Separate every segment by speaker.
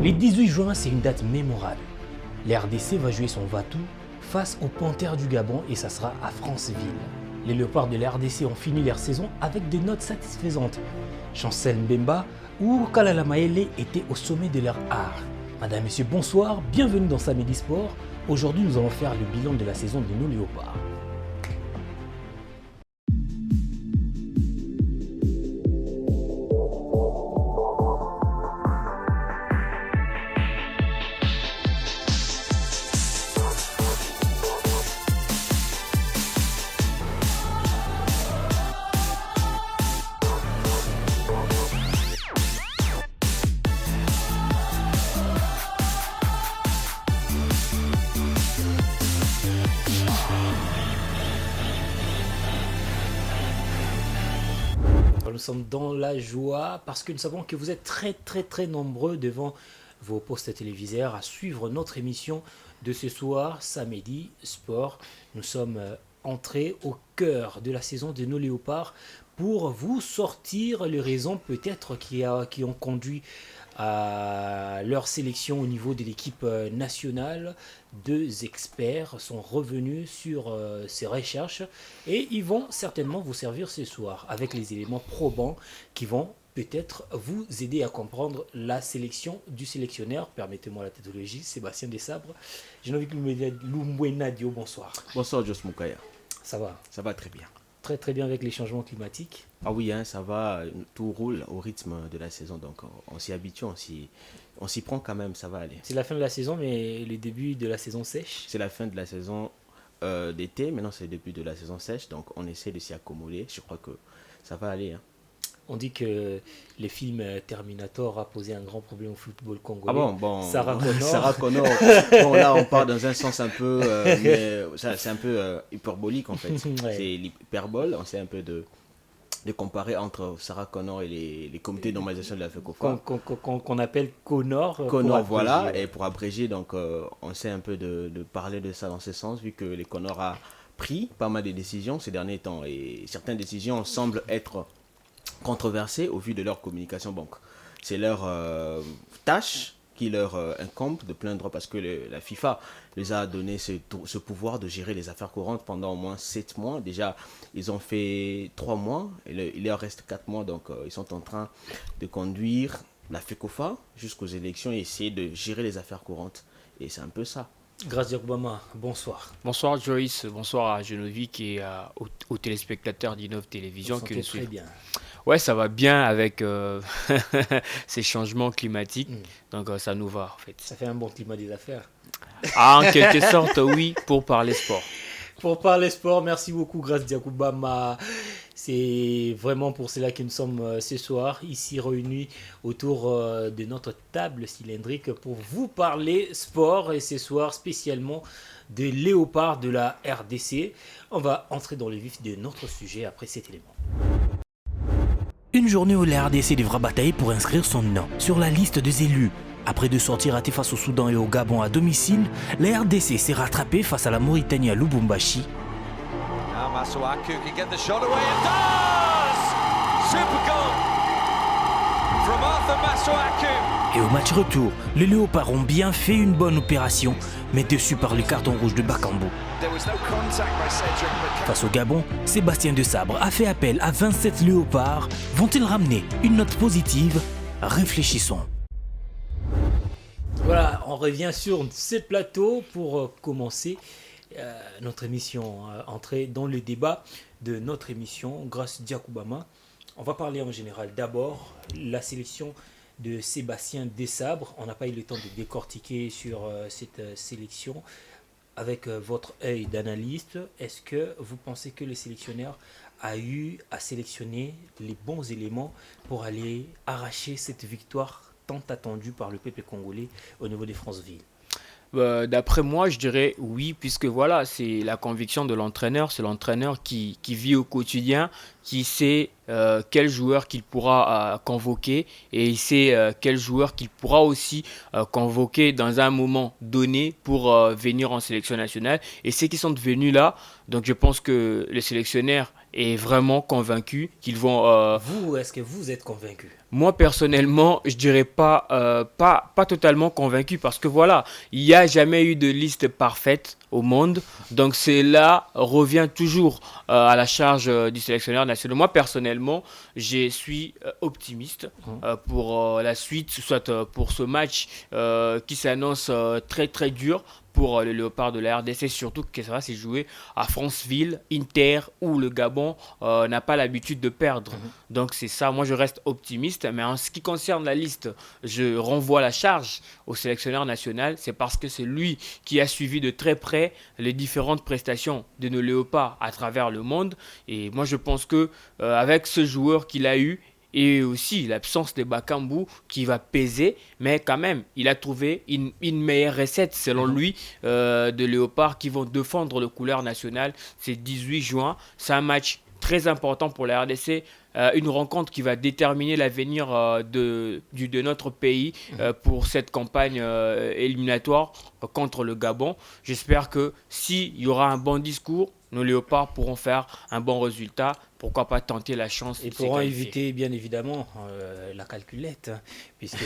Speaker 1: Le 18 juin, c'est une date mémorable. La RDC va jouer son va-tout face aux Panthères du Gabon et ça sera à Franceville. Les Léopards de la RDC ont fini leur saison avec des notes satisfaisantes. Chancel Mbemba ou Kalala Maele étaient au sommet de leur art. Madame, Monsieur, bonsoir, bienvenue dans Samedi Sport. Aujourd'hui, nous allons faire le bilan de la saison de nos Léopards. Nous sommes dans la joie parce que nous savons que vous êtes très nombreux devant vos postes téléviseurs à suivre notre émission de ce soir, Samedi Sport. Nous sommes entrés au cœur de la saison de nos Léopards pour vous sortir les raisons peut-être qui ont conduit à leur sélection au niveau de l'équipe nationale. Deux experts sont revenus sur ces recherches et ils vont certainement vous servir ce soir avec les éléments probants qui vont peut-être vous aider à comprendre la sélection du sélectionneur. Permettez-moi la tautologie, Sébastien Desabres. Geneviève Lumbwena Dio, bonsoir.
Speaker 2: Bonsoir Jos Moukaya.
Speaker 1: Ça va?
Speaker 2: Ça va très bien.
Speaker 1: Très bien avec les changements climatiques.
Speaker 2: Ah oui, hein, ça va, tout roule au rythme de la saison, donc on s'y habitue, on s'y prend quand même, ça va aller.
Speaker 1: C'est la fin de la saison, mais le début de la saison sèche.
Speaker 2: C'est la fin de la saison d'été, maintenant c'est le début de la saison sèche, donc on essaie de s'y accommoder, je crois que ça va aller. Hein.
Speaker 1: On dit que le film Terminator a posé un grand problème au football congolais.
Speaker 2: Ah bon,
Speaker 1: Sarah Connor.
Speaker 2: Sarah Connor. Bon, là, on part dans un sens un peu, mais c'est un peu hyperbolique en fait. Ouais. C'est l'hyperbole, on essaie un peu de comparer entre Sarah Connor et les comités de normalisation de la FECOFA.
Speaker 1: Qu'on appelle Connor.
Speaker 2: Connor, voilà, et pour abréger, donc on essaie un peu de parler de ça dans ce sens, vu que les Connor a pris pas mal de décisions ces derniers temps, et certaines décisions semblent être controversées au vu de leur communication. Donc, c'est leur tâche qui leur incombe de plein droit parce que la FIFA les a donné ce pouvoir de gérer les affaires courantes pendant au moins 7 mois. Déjà, ils ont fait 3 mois, et il leur reste 4 mois, donc ils sont en train de conduire la FECOFA jusqu'aux élections et essayer de gérer les affaires courantes. Et c'est un peu ça.
Speaker 1: Grâce Obama, bonsoir.
Speaker 3: Bonsoir Joyce, bonsoir à Geneviève et aux téléspectateurs d'Innov Télévision.
Speaker 1: Que très bien.
Speaker 3: Ouais, ça va bien avec ces changements climatiques, donc ça nous va en fait.
Speaker 1: Ça fait un bon climat des affaires.
Speaker 3: Ah, en quelque sorte, oui, pour parler sport.
Speaker 1: Pour parler sport, merci beaucoup Grâce Diakoubama. C'est vraiment pour cela que nous sommes ce soir ici réunis autour de notre table cylindrique pour vous parler sport et ce soir spécialement de Léopards de la RDC. On va entrer dans le vif de notre sujet après cet élément. Une journée où la RDC devra batailler pour inscrire son nom sur la liste des élus. Après de sortir raté face au Soudan et au Gabon à domicile, la RDC s'est rattrapée face à la Mauritanie à Lubumbashi.
Speaker 4: Masuaku can get the shot away and does! Super goal from Arthur Masuaku.
Speaker 1: Et au match retour, les Léopards ont bien fait une bonne opération, mais déçus par le carton rouge de Bakambu. Face au Gabon, Sébastien Desabres a fait appel à 27 Léopards. Vont-ils ramener une note positive? Réfléchissons. Voilà, on revient sur ce plateau pour commencer notre émission, entrer dans le débat de notre émission grâce Diakoubama. On va parler en général d'abord la sélection de Sébastien Desabres. On n'a pas eu le temps de décortiquer sur cette sélection. Avec votre œil d'analyste, est-ce que vous pensez que le sélectionneur a eu à sélectionner les bons éléments pour aller arracher cette victoire tant attendue par le peuple congolais au niveau des Franceville?
Speaker 3: D'après moi, je dirais oui, puisque voilà, c'est la conviction de l'entraîneur. C'est l'entraîneur qui vit au quotidien, qui sait quel joueur qu'il pourra convoquer et il sait quel joueur qu'il pourra aussi convoquer dans un moment donné pour venir en sélection nationale. Et ceux qui sont venus là, donc je pense que le sélectionneur est vraiment convaincu qu'ils vont...
Speaker 1: Vous, est-ce que vous êtes convaincu?
Speaker 3: Moi, personnellement, je dirais pas totalement convaincu parce que voilà, il n'y a jamais eu de liste parfaite au monde. Donc, cela revient toujours à la charge du sélectionneur national. Moi, personnellement, je suis optimiste pour la suite, soit pour ce match qui s'annonce très très dur pour le Léopard de la RDC, surtout que ça va se jouer à Franceville, Inter, où le Gabon n'a pas l'habitude de perdre. Donc c'est ça, moi je reste optimiste, mais en ce qui concerne la liste, je renvoie la charge au sélectionneur national, c'est parce que c'est lui qui a suivi de très près les différentes prestations de nos Léopards à travers le monde, et moi je pense que avec ce joueur qu'il a eu, et aussi l'absence de Bakambu qui va peser, mais quand même, il a trouvé une meilleure recette selon lui de Léopard qui vont défendre le couleur nationale. C'est 18 juin, c'est un match très important pour la RDC, une rencontre qui va déterminer l'avenir de notre pays pour cette campagne éliminatoire contre le Gabon. J'espère que s'il y aura un bon discours, nos Léopards pourront faire un bon résultat. Pourquoi pas tenter la chance
Speaker 1: et
Speaker 3: de se
Speaker 1: pourront
Speaker 3: qualifier.
Speaker 1: éviter bien évidemment la calculette, hein, puisque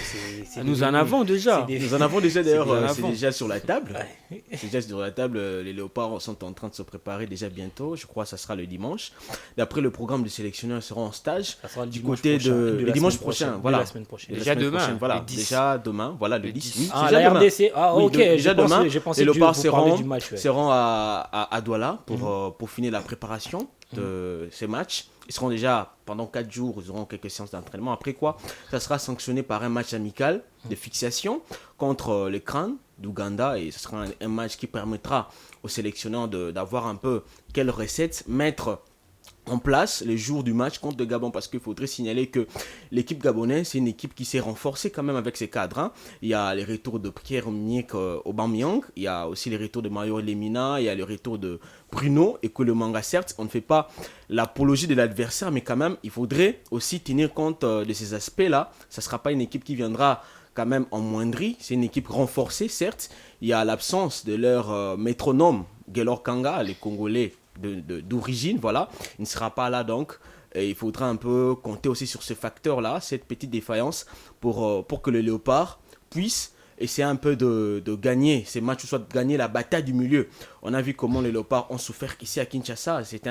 Speaker 3: Nous en avons déjà.
Speaker 2: Nous en avons déjà d'ailleurs,
Speaker 3: bien
Speaker 2: c'est
Speaker 3: avant.
Speaker 2: déjà sur la table.
Speaker 1: Ouais.
Speaker 2: C'est déjà sur la table, les Léopards sont en train de se préparer déjà bientôt, je crois que ça sera le dimanche. D'après le programme du sélectionneur, ils seront en stage
Speaker 1: Ça sera le
Speaker 2: du
Speaker 1: dimanche
Speaker 2: côté
Speaker 1: prochain,
Speaker 2: de
Speaker 1: la
Speaker 2: le dimanche
Speaker 1: semaine
Speaker 2: prochain,
Speaker 1: de
Speaker 2: voilà.
Speaker 1: la semaine prochaine.
Speaker 2: De la
Speaker 3: Déjà
Speaker 2: semaine
Speaker 3: demain,
Speaker 2: prochaine, voilà.
Speaker 3: le 10.
Speaker 2: Déjà demain, voilà, le
Speaker 3: Le
Speaker 2: 10.
Speaker 3: 10.
Speaker 2: Oui,
Speaker 1: Ah,
Speaker 2: c'est déjà
Speaker 1: la
Speaker 2: demain.
Speaker 1: RDC, ah
Speaker 2: Oui,
Speaker 1: ok,
Speaker 2: déjà demain,
Speaker 1: j'ai pensé
Speaker 2: les
Speaker 1: que
Speaker 2: Léopards
Speaker 1: vous parlez
Speaker 2: seront,
Speaker 1: du match. Ouais.
Speaker 2: seront à Douala pour finir la préparation de ces matchs. Ils seront déjà, pendant 4 jours, ils auront quelques séances d'entraînement. Après quoi, ça sera sanctionné par un match amical de fixation contre les Crânes d'Ouganda. Et ce sera un match qui permettra aux sélectionneurs d'avoir un peu quelle recette mettre en place les jours du match contre le Gabon, parce qu'il faudrait signaler que l'équipe gabonaise, c'est une équipe qui s'est renforcée quand même avec ses cadres. Hein. Il y a les retours de Pierre-Emerick Aubameyang, il y a aussi les retours de Mario Lemina, il y a le retour de Bruno et que le manga, certes, on ne fait pas l'apologie de l'adversaire, mais quand même, il faudrait aussi tenir compte de ces aspects-là. Ça ne sera pas une équipe qui viendra quand même en moindrie, c'est une équipe renforcée, certes. Il y a l'absence de leur métronome, Gaylor Kanga, les Congolais d'origine, voilà, il ne sera pas là donc, et il faudra un peu compter aussi sur ce facteur-là, cette petite défaillance pour que le Léopard puisse essayer un peu de gagner ces matchs, soit de gagner la bataille du milieu. On a vu comment les Léopards ont souffert ici à Kinshasa, c'était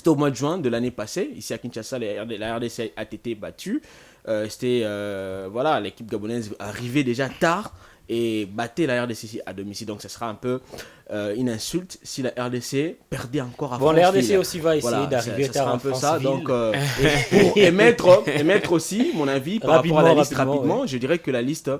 Speaker 2: au mois de juin de l'année passée, ici à Kinshasa, la RDC a été battue, voilà, l'équipe gabonaise arrivait déjà tard, et battait la RDC à domicile. Donc, ce sera un peu une insulte si la RDC perdait encore à Franceville.
Speaker 1: La RDC aussi va essayer
Speaker 2: Voilà,
Speaker 1: d'arriver
Speaker 2: ça
Speaker 1: tard
Speaker 2: sera
Speaker 1: à
Speaker 2: un peu ça.
Speaker 1: Franceville.
Speaker 2: Donc, pour émettre aussi mon avis par rapport à la liste rapidement, ouais. Je dirais que la liste,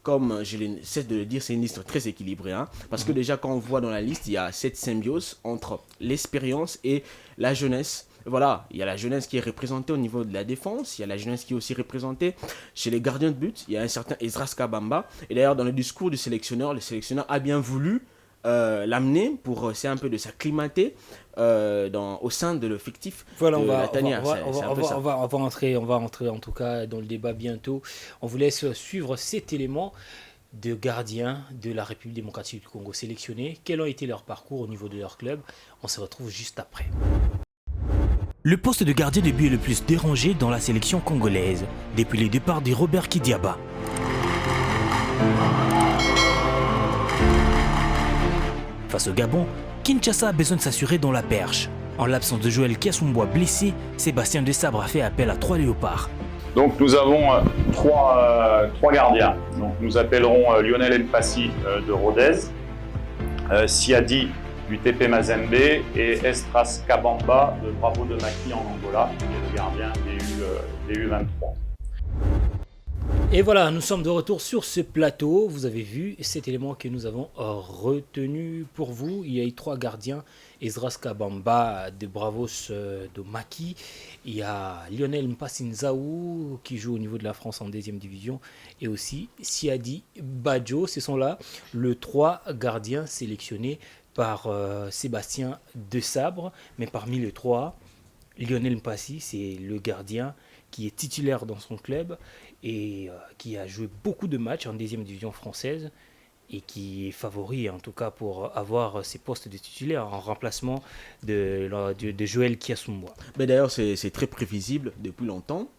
Speaker 2: comme je cesse de le dire, c'est une liste très équilibrée. Hein, parce que déjà, quand on voit dans la liste, il y a cette symbiose entre l'expérience et la jeunesse. Voilà, il y a la jeunesse qui est représentée au niveau de la défense, il y a la jeunesse qui est aussi représentée chez les gardiens de but, il y a un certain Ezras Kabamba, et d'ailleurs dans le discours du sélectionneur, le sélectionneur a bien voulu l'amener pour essayer un peu de s'acclimater au sein de l'effectif
Speaker 1: voilà,
Speaker 2: de la tanière.
Speaker 1: On va entrer en tout cas dans le débat bientôt. On vous laisse suivre cet élément de gardiens de la République démocratique du Congo sélectionnés. Quels ont été leurs parcours au niveau de leur club? On se retrouve juste après.
Speaker 5: Le poste de gardien de but est le plus dérangé dans la sélection congolaise, depuis le départ de Robert Kidiaba. Face au Gabon, Kinshasa a besoin de s'assurer dans la perche. En l'absence de Joël Kiasumbois blessé, Sébastien Desabre a fait appel à 3 léopards.
Speaker 6: Donc nous avons trois gardiens. Donc, nous appellerons Lionel Mpassi de Rodez, Siadi du TP Mazembe et Estras Kabamba de Bravo de Maki en Angola, qui est le gardien des U23.
Speaker 1: Et voilà, nous sommes de retour sur ce plateau. Vous avez vu cet élément que nous avons retenu pour vous. Il y a eu 3 gardiens. Ezras Kabamba de Bravos de Maki. Il y a Lionel Mpassi-Nzaou qui joue au niveau de la France en 2e division. Et aussi Siadi Badjo. Ce sont là les 3 gardiens sélectionnés par Sébastien Desabre. Mais parmi les 3, Lionel Mpassi, c'est le gardien qui est titulaire dans son club et qui a joué beaucoup de matchs en 2e division française. et qui est favori en tout cas pour avoir ces postes de titulaire en remplacement de Joël Kiassoumboua.
Speaker 2: Mais d'ailleurs, c'est très prévisible depuis longtemps.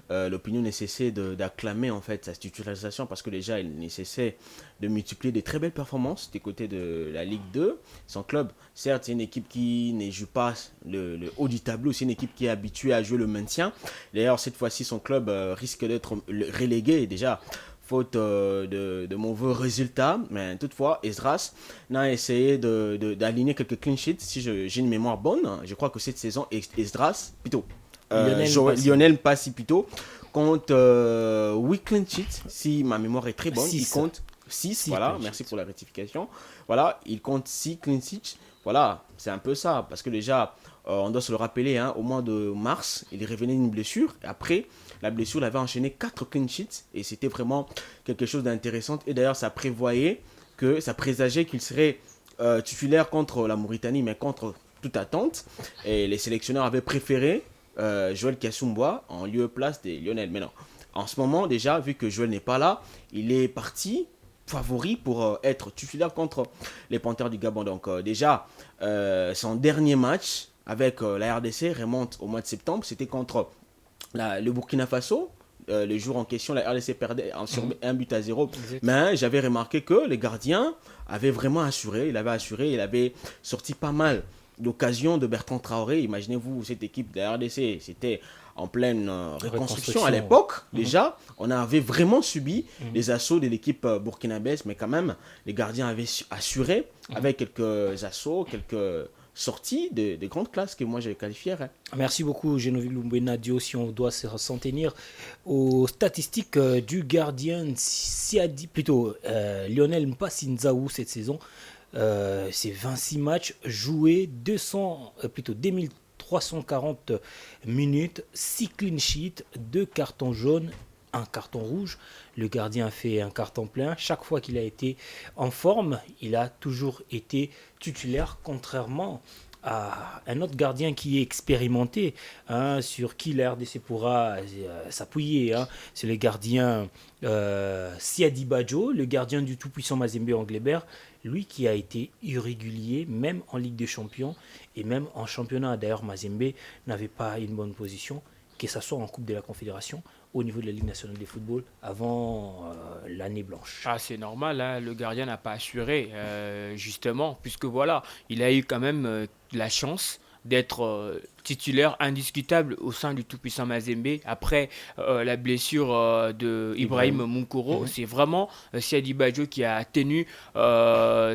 Speaker 2: L'opinion ne cessait d'acclamer en fait sa titularisation parce que déjà il ne cessait de multiplier des très belles performances des côtés de la Ligue 2. Son club, certes, c'est une équipe qui ne joue pas le haut du tableau, c'est une équipe qui est habituée à jouer le maintien. D'ailleurs, cette fois-ci, son club risque d'être relégué déjà faute de mauvais résultats, mais toutefois, Esdras a essayé d'aligner quelques clean sheets, si j'ai une mémoire bonne. Je crois que cette saison, Esdras, plutôt, Lionel Mpassi plutôt, compte 8 clean sheets, si ma mémoire est très bonne. Il compte 6, voilà, merci pour la rectification. Voilà, il compte 6 clean sheets. Voilà, c'est un peu ça, parce que déjà, on doit se le rappeler, au mois de mars, il revenait d'une blessure. Après, la blessure l'avait enchaîné 4 clean sheets et c'était vraiment quelque chose d'intéressant. Et d'ailleurs, ça présageait qu'il serait titulaire contre la Mauritanie, mais contre toute attente. Et les sélectionneurs avaient préféré Joël Kiassoumboua en lieu et place de Lionel. Mais non, en ce moment, déjà, vu que Joël n'est pas là, il est parti favori pour être titulaire contre les Panthères du Gabon. Donc déjà, son dernier match avec la RDC remonte au mois de septembre. C'était contre le Burkina Faso. Le jour en question, la RDC perdait sur 1-0. Mais j'avais remarqué que les gardiens avaient vraiment assuré. Il avait sorti pas mal d'occasions de Bertrand Traoré. Imaginez-vous, cette équipe de la RDC, c'était en pleine reconstruction à l'époque. Déjà, on avait vraiment subi les assauts de l'équipe burkinabèse, mais quand même, les gardiens avaient assuré avec quelques assauts, quelques sorties de grande classe que moi j'ai qualifié.
Speaker 1: Merci beaucoup Genovi Lumbenadio. Si on doit s'en tenir aux statistiques du gardien Lionel Mpassi Nzaou cette saison, c'est 26 matchs joués, 2340 minutes, 6 clean sheets, 2 cartons jaunes, 1 carton rouge. Le gardien a fait un carton plein. Chaque fois qu'il a été en forme, il a toujours été titulaire, contrairement à un autre gardien qui est expérimenté, sur qui la RDC pourra s'appuyer. C'est le gardien Siadi Badjo, le gardien du tout-puissant Mazembe Anglebert, lui qui a été irrégulier, même en Ligue des Champions et même en championnat. D'ailleurs, Mazembe n'avait pas une bonne position, que ce soit en Coupe de la Confédération, au niveau de la Ligue nationale de football, avant l'année blanche.
Speaker 3: Ah, c'est normal, le gardien n'a pas assuré, justement, puisque voilà, il a eu quand même la chance d'être titulaire indiscutable au sein du tout-puissant Mazembe après la blessure de Ibrahim Moukoro. C'est vraiment Siadi Badjo qui a tenu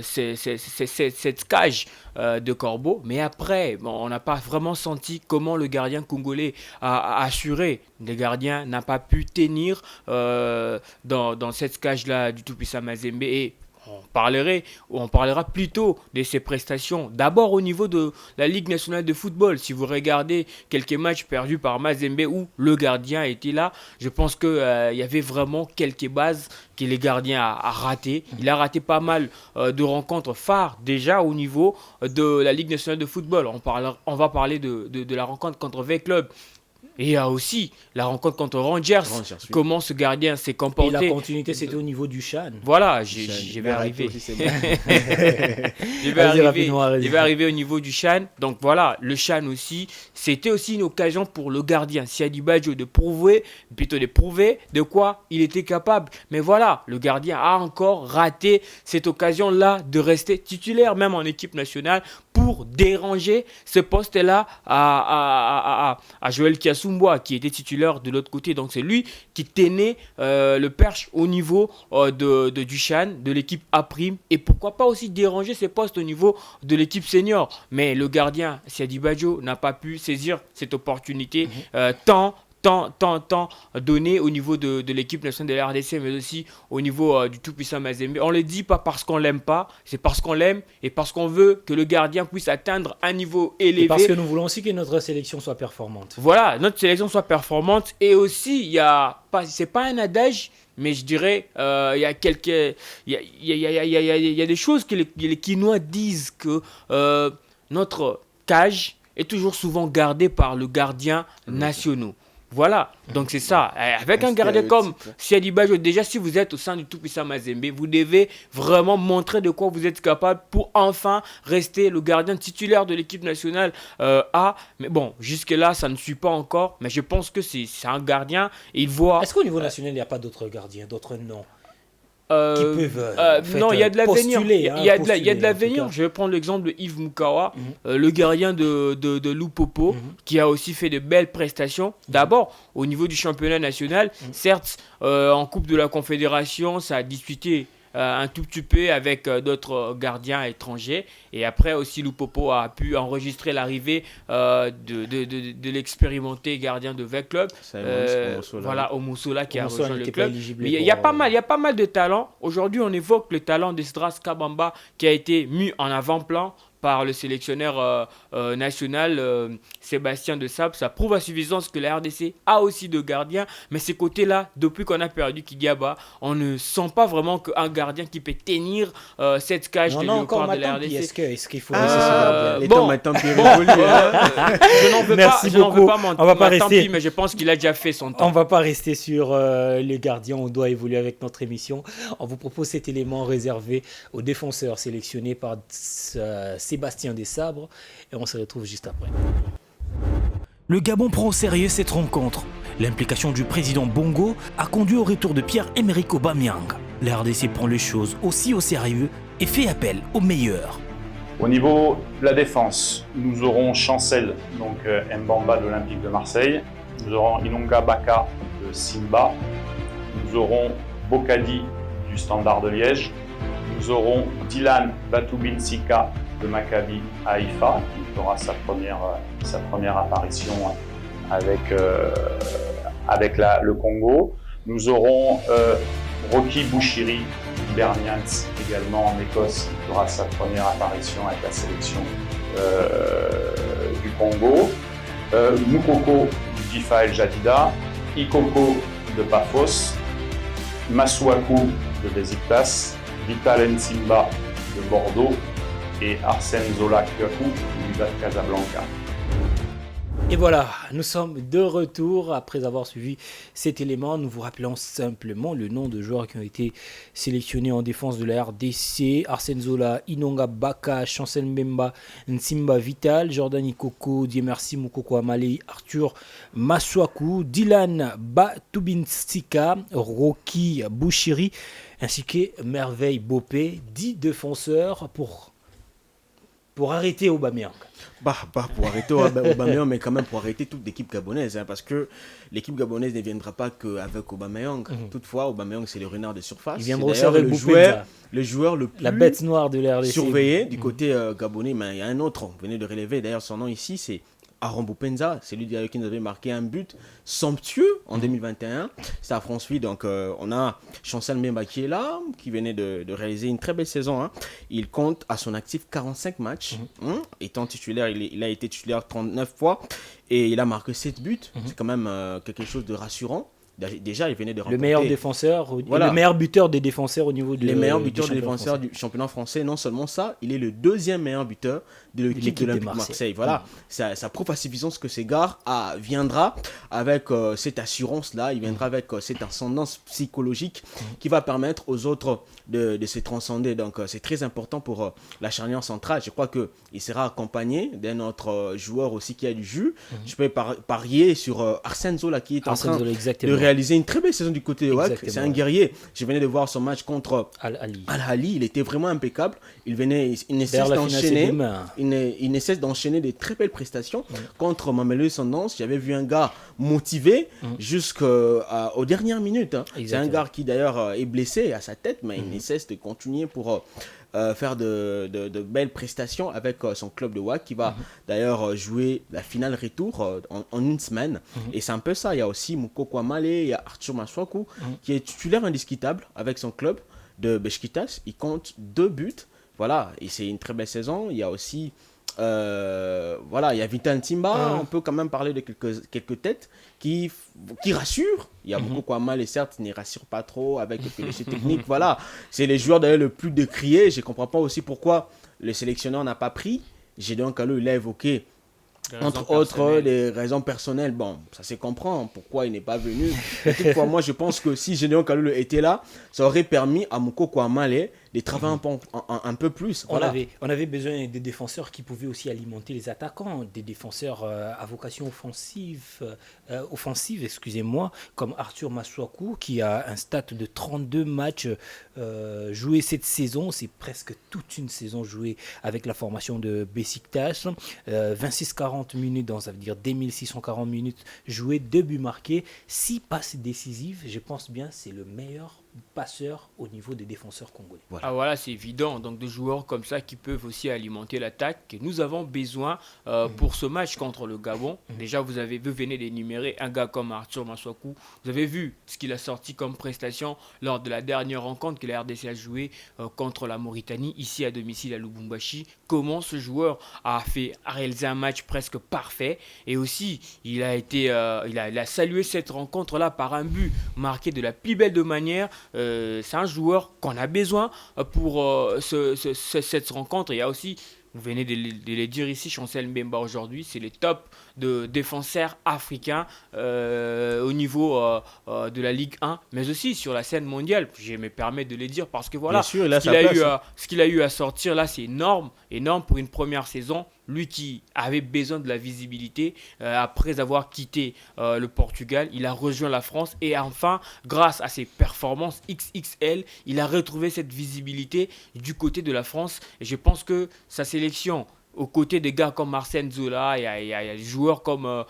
Speaker 3: cette cage de Corbeau. Mais après, on n'a pas vraiment senti comment le gardien congolais a assuré. Le gardien n'a pas pu tenir dans cette cage-là du tout-puissant Mazembe. Et on parlera plutôt de ses prestations. D'abord au niveau de la Ligue nationale de football. Si vous regardez quelques matchs perdus par Mazembe où le gardien était là, je pense qu'il y avait vraiment quelques bases que le gardien a raté. Il a raté pas mal de rencontres phares déjà au niveau de la Ligue nationale de football. On va parler de la rencontre contre V-Club. Et il y a aussi la rencontre contre Rangers, comment ce gardien s'est comporté.
Speaker 1: Et la continuité, c'était au niveau du Chan.
Speaker 3: Voilà, je vais arriver. Je vais arriver au niveau du Chan. Donc voilà, le Chan aussi, c'était aussi une occasion pour le gardien Siadi Badjo de prouver de quoi il était capable. Mais voilà, le gardien a encore raté cette occasion-là de rester titulaire, même en équipe nationale, pour déranger ce poste-là à Joël Kiassoumboua, qui était titulaire de l'autre côté. Donc c'est lui qui tenait le perche au niveau du Chan, de l'équipe A', et pourquoi pas aussi déranger ses postes au niveau de l'équipe senior. Mais le gardien Siadi Badjo n'a pas pu saisir cette opportunité tant donné au niveau de l'équipe nationale de la RDC, mais aussi au niveau du tout-puissant Mazembe. On ne le dit pas parce qu'on ne l'aime pas, c'est parce qu'on l'aime et parce qu'on veut que le gardien puisse atteindre un niveau élevé.
Speaker 1: Et parce que nous voulons aussi que notre sélection soit performante.
Speaker 3: Voilà, notre sélection soit performante. Et aussi, c'est pas un adage, mais je dirais, il y a des choses que les Quinois disent que notre cage est toujours souvent gardée par le gardien national. Voilà, donc c'est ça. Avec un gardien comme Siadi Bajo, déjà si vous êtes au sein du tout-puissant Mazembe, vous devez vraiment montrer de quoi vous êtes capable pour enfin rester le gardien titulaire de l'équipe nationale A. Mais bon, jusque-là, ça ne suit pas encore, mais je pense que c'est un gardien et il voit...
Speaker 1: Est-ce qu'au niveau national, il n'y a pas d'autres gardiens, d'autres noms qui peuvent
Speaker 3: non, il y a de l'avenir. Il y a de l'avenir.
Speaker 1: cas.
Speaker 3: Je vais prendre l'exemple de Yves Mukawa, le gardien de Lupopo, qui a aussi fait de belles prestations. D'abord, au niveau du championnat national, certes, en Coupe de la Confédération, ça a disputé un tout petit peu avec d'autres gardiens étrangers. Et après aussi, Lupopo a pu enregistrer l'arrivée de l'expérimenté gardien de V Club. Voilà, Omosola qui a rejoint le club. Il y a pas mal de talents. Aujourd'hui, on évoque le talent d'Esdras Kabamba qui a été mis en avant-plan par le sélectionneur national Sébastien de Sabre. Ça prouve à suffisance que la RDC a aussi de gardiens, mais ces côtés-là, depuis qu'on a perdu Kidiaba, on ne sent pas vraiment qu'un gardien qui peut tenir cette cage de léopard de la RDC.
Speaker 1: Est-ce qu'il faut laisser ce gardien
Speaker 2: Les temps maintenant qui évoluent.
Speaker 3: Je n'en veux
Speaker 1: Merci
Speaker 3: pas,
Speaker 1: beaucoup. On va pas rester.
Speaker 3: Mais je pense qu'il a déjà fait son temps.
Speaker 1: On va pas rester sur les gardiens, on doit évoluer avec notre émission. On vous propose cet élément réservé aux défenseurs sélectionnés par Sébastien Desabres et on se retrouve juste après.
Speaker 5: Le Gabon prend au sérieux cette rencontre. L'implication du président Bongo a conduit au retour de Pierre-Emerick Aubameyang. La RDC prend les choses aussi au sérieux et fait appel aux meilleurs.
Speaker 6: Au niveau de la défense, nous aurons Chancel, donc Mbamba de l'Olympique de Marseille. Nous aurons Inonga Baka de Simba. Nous aurons Bokadi du Standard de Liège. Nous aurons Dylan Batoubin-Sika de Maccabi Haïfa, qui fera sa première apparition avec le Congo. Nous aurons Rocky Bouchiri Bernians, également en Écosse, qui fera sa première apparition avec la sélection du Congo. Moukoko du Difa El Jadida, Ikoko de Paphos, Masuaku de Besiktas, Vital Nsimba de Bordeaux et Arsène Zola Kyaku du Wydad Casablanca.
Speaker 1: Et voilà, nous sommes de retour après avoir suivi cet élément. Nous vous rappelons simplement le nom de joueurs qui ont été sélectionnés en défense de la RDC. Arsène Zola, Inonga Baka, Chancel Mbemba, Nsimba Vital, Jordan Ikoko, Diemersi Moukoko Amale, Arthur Masuaku, Dylan Batoubin-Sika, Rocky Bouchiri, ainsi que Merveille Bopé, 10 défenseurs pour arrêter Aubameyang.
Speaker 2: Pour arrêter Aubameyang, mais quand même pour arrêter toute l'équipe gabonaise, parce que l'équipe gabonaise ne viendra pas qu'avec Aubameyang. Toutefois, Aubameyang, c'est le renard de surface.
Speaker 1: Il viendra aussi avec
Speaker 2: le joueur le plus
Speaker 1: la bête noire de l'RDC.
Speaker 2: Surveillé du côté gabonais. Mais il y a un autre, vous venez de relever, d'ailleurs son nom ici, c'est Aaron Bopenza, c'est lui qui nous avait marqué un but somptueux en 2021. C'est à Franceville, donc on a Chancel Mbemba qui est là, qui venait de réaliser une très belle saison. Il compte à son actif 45 matchs. Étant titulaire, il a été titulaire 39 fois et il a marqué 7 buts. C'est quand même quelque chose de rassurant. Déjà, il venait de remporter...
Speaker 1: Le meilleur défenseur, le meilleur buteur des défenseurs au niveau
Speaker 2: les meilleurs buteurs des défenseurs du championnat français. Non seulement ça, il est le deuxième meilleur buteur de l'équipe de l'Olympique de Marseille. Voilà, ça prouve à suffisance que Segar viendra avec cette assurance-là, il viendra avec cette ascendance psychologique qui va permettre aux autres de se transcender. Donc, c'est très important pour la charnière centrale. Je crois qu'il sera accompagné d'un autre joueur aussi qui a du jus. Je peux parier sur Arsène Zola qui est en train de réaliser une très belle saison du côté de WAC. C'est un guerrier. Je venais de voir son match contre Al-Ahly. Il était vraiment impeccable. Il ne cesse d'enchaîner des très belles prestations contre Mamelou Sundowns. J'avais vu un gars motivé jusqu'aux dernières minutes. C'est un gars qui d'ailleurs est blessé à sa tête, mais il ne cesse de continuer pour faire de belles prestations avec son club de WAC qui va d'ailleurs jouer la finale retour en une semaine. Et c'est un peu ça. Il y a aussi Moukoko Amale, il y a Arthur Masuaku qui est titulaire indiscutable avec son club de Beşiktaş. Il compte 2 buts. Voilà, et c'est une très belle saison. Il y a aussi il y a Vital Nsimba. On peut quand même parler de quelques têtes qui rassurent. Il y a Moukoko Amale, et certes, il ne rassure pas trop avec le péché technique. Voilà, c'est les joueurs d'ailleurs le plus décriés. Je ne comprends pas aussi pourquoi le sélectionneur n'a pas pris. Gédéon Kalou, il a évoqué Entre autres, les raisons personnelles, bon, ça se comprend pourquoi il n'est pas venu. Mais toutefois, moi, je pense que si Gédéon Kaloulou était là, ça aurait permis à Moukoko Amale de travailler un peu plus. Voilà.
Speaker 1: On avait besoin des défenseurs qui pouvaient aussi alimenter les attaquants, des défenseurs à vocation offensive, excusez-moi, comme Arthur Masuaku qui a un stat de 32 matchs joués cette saison. C'est presque toute une saison jouée avec la formation de Besiktas. 26-40 minutes, donc ça veut dire 2640 minutes jouées, 2 buts marqués, 6 passes décisives. Je pense bien c'est le meilleur passeur au niveau des défenseurs congolais.
Speaker 3: Voilà. Ah voilà, c'est évident. Donc de joueurs comme ça qui peuvent aussi alimenter l'attaque. Nous avons besoin pour ce match contre le Gabon. Déjà, vous venez d'énumérer un gars comme Arthur Masuaku. Vous avez vu ce qu'il a sorti comme prestation lors de la dernière rencontre que la RDC a joué contre la Mauritanie, ici à domicile à Lubumbashi. Comment ce joueur a réalisé un match presque parfait. Et aussi, il a salué cette rencontre-là par un but marqué de la plus belle de manière. C'est un joueur qu'on a besoin pour cette rencontre. Il y a aussi, vous venez de le dire ici, Chancel Mbemba aujourd'hui, c'est les top de défenseurs africains au niveau de la Ligue 1, mais aussi sur la scène mondiale. Je me permets de le dire parce que voilà,
Speaker 2: sûr,
Speaker 3: ce qu'il a eu à sortir là, c'est énorme pour une première saison. Lui qui avait besoin de la visibilité après avoir quitté le Portugal, il a rejoint la France et enfin, grâce à ses performances XXL, il a retrouvé cette visibilité du côté de la France. Et je pense que sa sélection, aux côtés des gars comme Marcel Zola, il y a des joueurs comme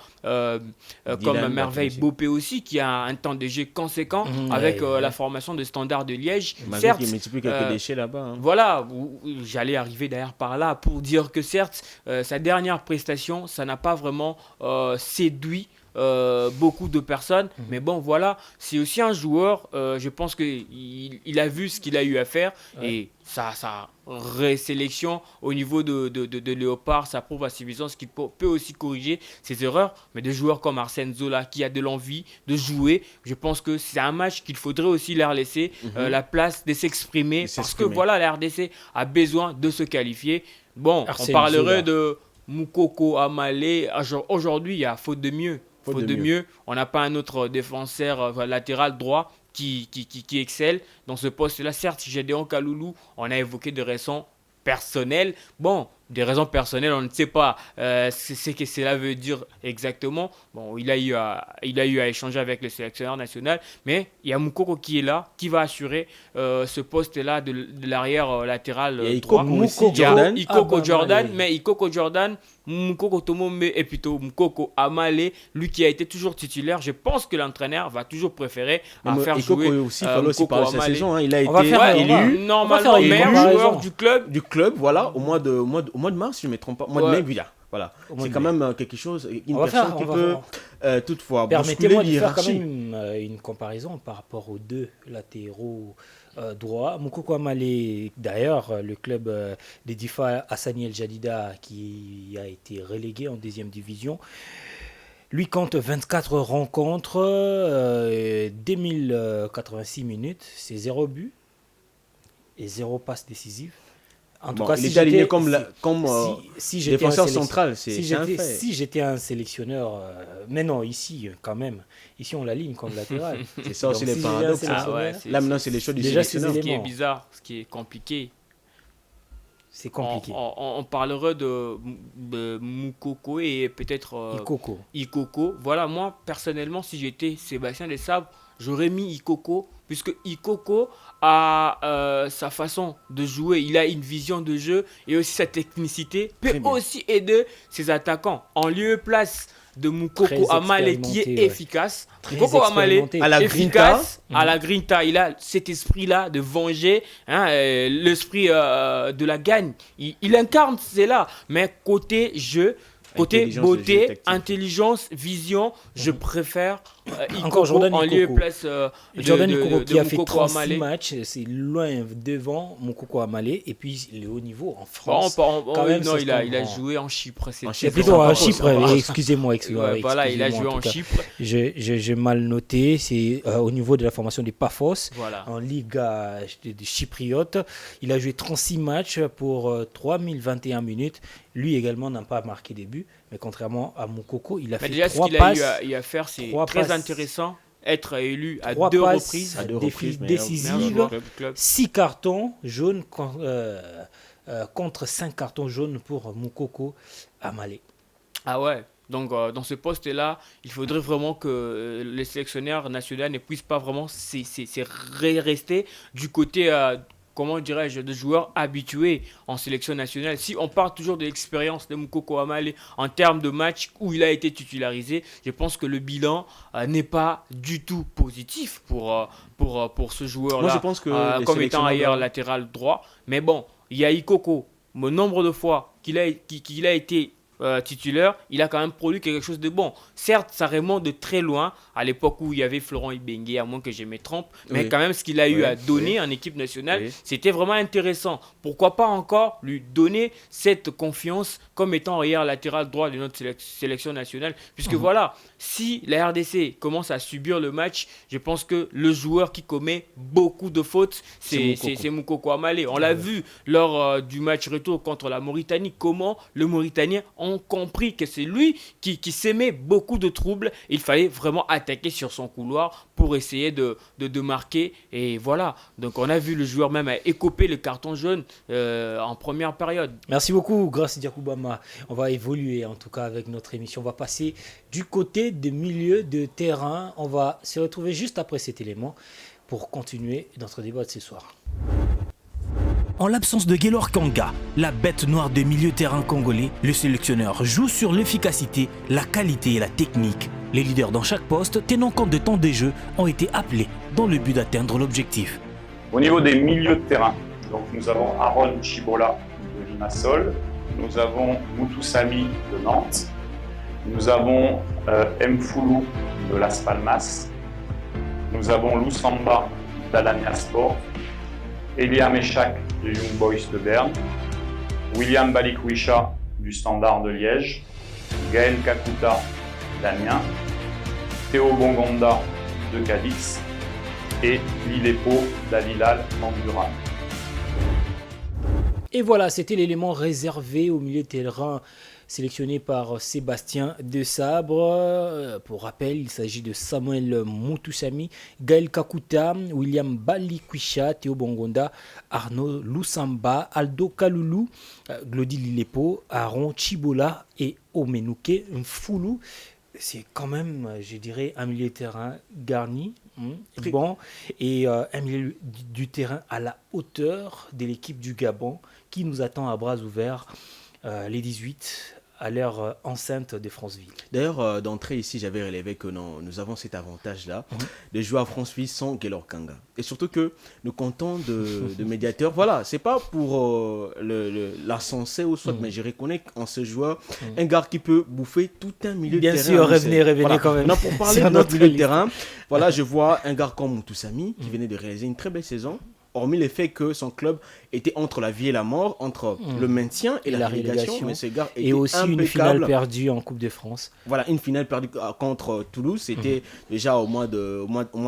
Speaker 3: Merveille Bopé aussi, qui a un temps de jeu conséquent avec la formation de Standard de Liège.
Speaker 2: Certes, il multiplie quelques déchets là-bas. Hein.
Speaker 3: Voilà, j'allais arriver derrière par là pour dire que certes, sa dernière prestation, ça n'a pas vraiment séduit beaucoup de personnes, mais bon voilà, c'est aussi un joueur, je pense qu'il a vu ce qu'il a eu à faire et sa résélection au niveau de Léopard, ça prouve à suffisance qu'il peut aussi corriger ses erreurs, mais des joueurs comme Arsène Zola qui a de l'envie de jouer, je pense que c'est un match qu'il faudrait aussi leur laisser la place de s'exprimer, parce que voilà, la RDC a besoin de se qualifier. Bon, Arsène on parlerait Zola de Moukoko Amale, aujourd'hui il y a faute de mieux. On n'a pas un autre défenseur latéral droit qui excelle dans ce poste-là. Certes, Gédéon Kaloulou, on a évoqué des raisons personnelles. Bon, des raisons personnelles, on ne sait pas ce que cela veut dire exactement. Bon, il a eu à échanger avec le sélectionneur national, mais il y a Moukoko qui est là, qui va assurer ce poste-là de l'arrière latéral droit. Ikoko Jordan, mais Ikoko Jordan, Moukoko Tomombe et plutôt Moukoko Amale, lui qui a été toujours titulaire, je pense que l'entraîneur va toujours préférer faire jouer Moukoko Amale.
Speaker 2: Sa saison, hein, il a été élu
Speaker 3: normalement meilleur joueur du club.
Speaker 2: Voilà, au mois de mars, si je ne me trompe pas, mois de mai, voilà. C'est quand même quelque chose, une personne qui peut toutefois
Speaker 1: permettez-moi de faire quand même une comparaison par rapport aux deux latéraux droits. Moukoko Amale, d'ailleurs, le club des Difa Hassani El Jadida qui a été relégué en deuxième division, lui compte 24 rencontres, 2086 minutes, c'est 0 but et 0 passe décisive.
Speaker 2: En tout cas, il est aligné comme défenseur central,
Speaker 1: c'est un fait. Si j'étais un sélectionneur, mais non, ici quand même, ici on l'aligne comme latéral.
Speaker 2: C'est ça aussi les paradoxes. Là maintenant c'est les choix du sélectionneur.
Speaker 3: Ce qui est bizarre, ce qui est compliqué.
Speaker 1: C'est compliqué.
Speaker 3: On parlerait de Moukoko et peut-être Ikoko. Voilà, moi personnellement, si j'étais Sébastien Desabre, j'aurais mis Ikoko, puisque Ikoko a sa façon de jouer, il a une vision de jeu et aussi sa technicité peut aussi aider ses attaquants. En lieu et place de Moukoko Amale qui est efficace. Moukoko Amale efficace à la Grinta. Il a cet esprit-là de venger, l'esprit de la gagne. Il incarne cela, mais côté jeu, côté beauté, intelligence, vision, je préfère
Speaker 1: Encore Jordan
Speaker 3: en lieu et
Speaker 1: Ikoko.
Speaker 3: place
Speaker 1: Jordan Ikoko qui a fait
Speaker 3: Moukoko
Speaker 1: 36
Speaker 3: Amalé.
Speaker 1: matchs, c'est loin devant Moukoko Amalé. Et puis le haut niveau en
Speaker 3: Bon,
Speaker 1: France. Quand même,
Speaker 3: non,
Speaker 1: ça se
Speaker 3: il a
Speaker 1: comprend.
Speaker 3: joué en Chypre.
Speaker 2: En
Speaker 1: C'est
Speaker 2: Chypre,
Speaker 1: plutôt
Speaker 2: ça
Speaker 1: à
Speaker 2: va,
Speaker 1: Chypre,
Speaker 2: ça va.
Speaker 1: excusez-moi.
Speaker 3: Ouais, voilà, il a joué
Speaker 1: en
Speaker 3: en
Speaker 1: tout cas.
Speaker 3: Chypre.
Speaker 1: J'ai mal noté, c'est au niveau de la formation des Paphos,
Speaker 3: Voilà.
Speaker 1: en Liga de chypriote. Il a joué 36 matchs pour 3021 minutes. Lui également n'a pas marqué des buts, mais contrairement à Moukoko, il a
Speaker 3: Mais
Speaker 1: fait
Speaker 3: déjà, ce
Speaker 1: 3
Speaker 3: qu'il a
Speaker 1: passes.
Speaker 3: eu à faire, c'est
Speaker 1: 3
Speaker 3: très
Speaker 1: passes.
Speaker 3: intéressant. Être élu à
Speaker 1: 3
Speaker 3: deux
Speaker 1: passes
Speaker 3: reprises.
Speaker 2: À deux reprises, meilleur
Speaker 1: décisives,
Speaker 2: joueur.
Speaker 3: Club.
Speaker 1: 6 cartons jaunes contre 5 cartons jaunes pour Moukoko Amalé.
Speaker 3: Ah ouais. Donc, dans ce poste-là, il faudrait vraiment que les sélectionneurs nationaux ne puissent pas vraiment rester du côté, comment dirais-je, de joueurs habitués en sélection nationale. Si on part toujours de l'expérience de Moukoko Amalé en termes de matchs où il a été titularisé, je pense que le bilan n'est pas du tout positif pour ce joueur-là.
Speaker 2: Moi, je pense que les
Speaker 3: comme étant
Speaker 2: sélectionneurs
Speaker 3: ailleurs
Speaker 2: doivent-
Speaker 3: latéral droit. Mais bon, il y a Ikoko. Le nombre de fois qu'il a été titulaire, il a quand même produit quelque chose de bon. Certes, ça remonte de très loin, à l'époque où il y avait Florent Ibenge, à moins que je me trompe, mais
Speaker 2: Oui.
Speaker 3: quand même ce qu'il a eu
Speaker 2: Oui,
Speaker 3: à donner
Speaker 2: oui.
Speaker 3: en équipe nationale,
Speaker 2: Oui.
Speaker 3: c'était vraiment intéressant. Pourquoi pas encore lui donner cette confiance comme étant arrière latéral droit de notre sélection nationale, puisque voilà, si la RDC commence à subir le match, je pense que le joueur qui commet beaucoup de fautes, c'est Moukoko Amalé. On l'a vu lors du match retour contre la Mauritanie, comment le Mauritanien ont compris que c'est lui qui s'aimait beaucoup de troubles. Il fallait vraiment attaquer sur son couloir pour essayer de marquer. Et voilà, donc on a vu le joueur même écoper le carton jaune en première période.
Speaker 1: Merci beaucoup, Grace Diakoubama. On va évoluer en tout cas avec notre émission. On va passer du côté des milieux de terrain. On va se retrouver juste après cet élément pour continuer notre débat de ce soir.
Speaker 5: En l'absence de Gaylor Kanga, la bête noire de milieu terrain congolais, le sélectionneur joue sur l'efficacité, la qualité et la technique. Les leaders dans chaque poste, tenant compte de temps de jeu, ont été appelés dans le but d'atteindre l'objectif.
Speaker 6: Au niveau des milieux de terrain, donc nous avons Aaron Chibola de Limassol, nous avons Moutou Sami de Nantes, nous avons Mfoulou de Las Palmas, nous avons Loussamba d'Alanya Sport, Elia Meshak de Young Boys de Berne, William Balikwisha du Standard de Liège, Gaël Kakuta d'Amiens, Théo Bongonda de Cadix et Lilepo d'Al-Hilal Manguran.
Speaker 1: Et voilà, c'était l'élément réservé au milieu de terrain sélectionné par Sébastien Desabre. Pour rappel, il s'agit de Samuel Moutoussami, Gaël Kakuta, William Balikwisha, Théo Bongonda, Arnaud Loussamba, Aldo Kaloulou, Glody Lilepo, Aaron Chibola et Omenouke Mfoulou. C'est quand même, je dirais, un milieu de terrain garni, bon, et un milieu du terrain à la hauteur de l'équipe du Gabon qui nous attend à bras ouverts les 18 à l'heure enceinte de Franceville.
Speaker 2: D'ailleurs, d'entrée ici, j'avais relevé que nous avons cet avantage-là de jouer à France-Ville sans Gaylor Kanga. Et surtout que nous comptons de médiateurs. Voilà, c'est pas pour l'encenser ou soit, mais je reconnais en ce joueur un gars qui peut bouffer tout un milieu
Speaker 1: Bien
Speaker 2: de terrain.
Speaker 1: sûr, revenez
Speaker 2: Voilà.
Speaker 1: quand même.
Speaker 2: Non, pour parler de notre milieu de terrain, voilà, je vois un gars comme Moutoussami qui venait de réaliser une très belle saison. Hormis le fait que son club était entre la vie et la mort, entre le maintien et la relégation, mais ce gars était
Speaker 1: et aussi
Speaker 2: impeccable.
Speaker 1: Une finale perdue en Coupe de France.
Speaker 2: Voilà, une finale perdue contre Toulouse, c'était déjà au mois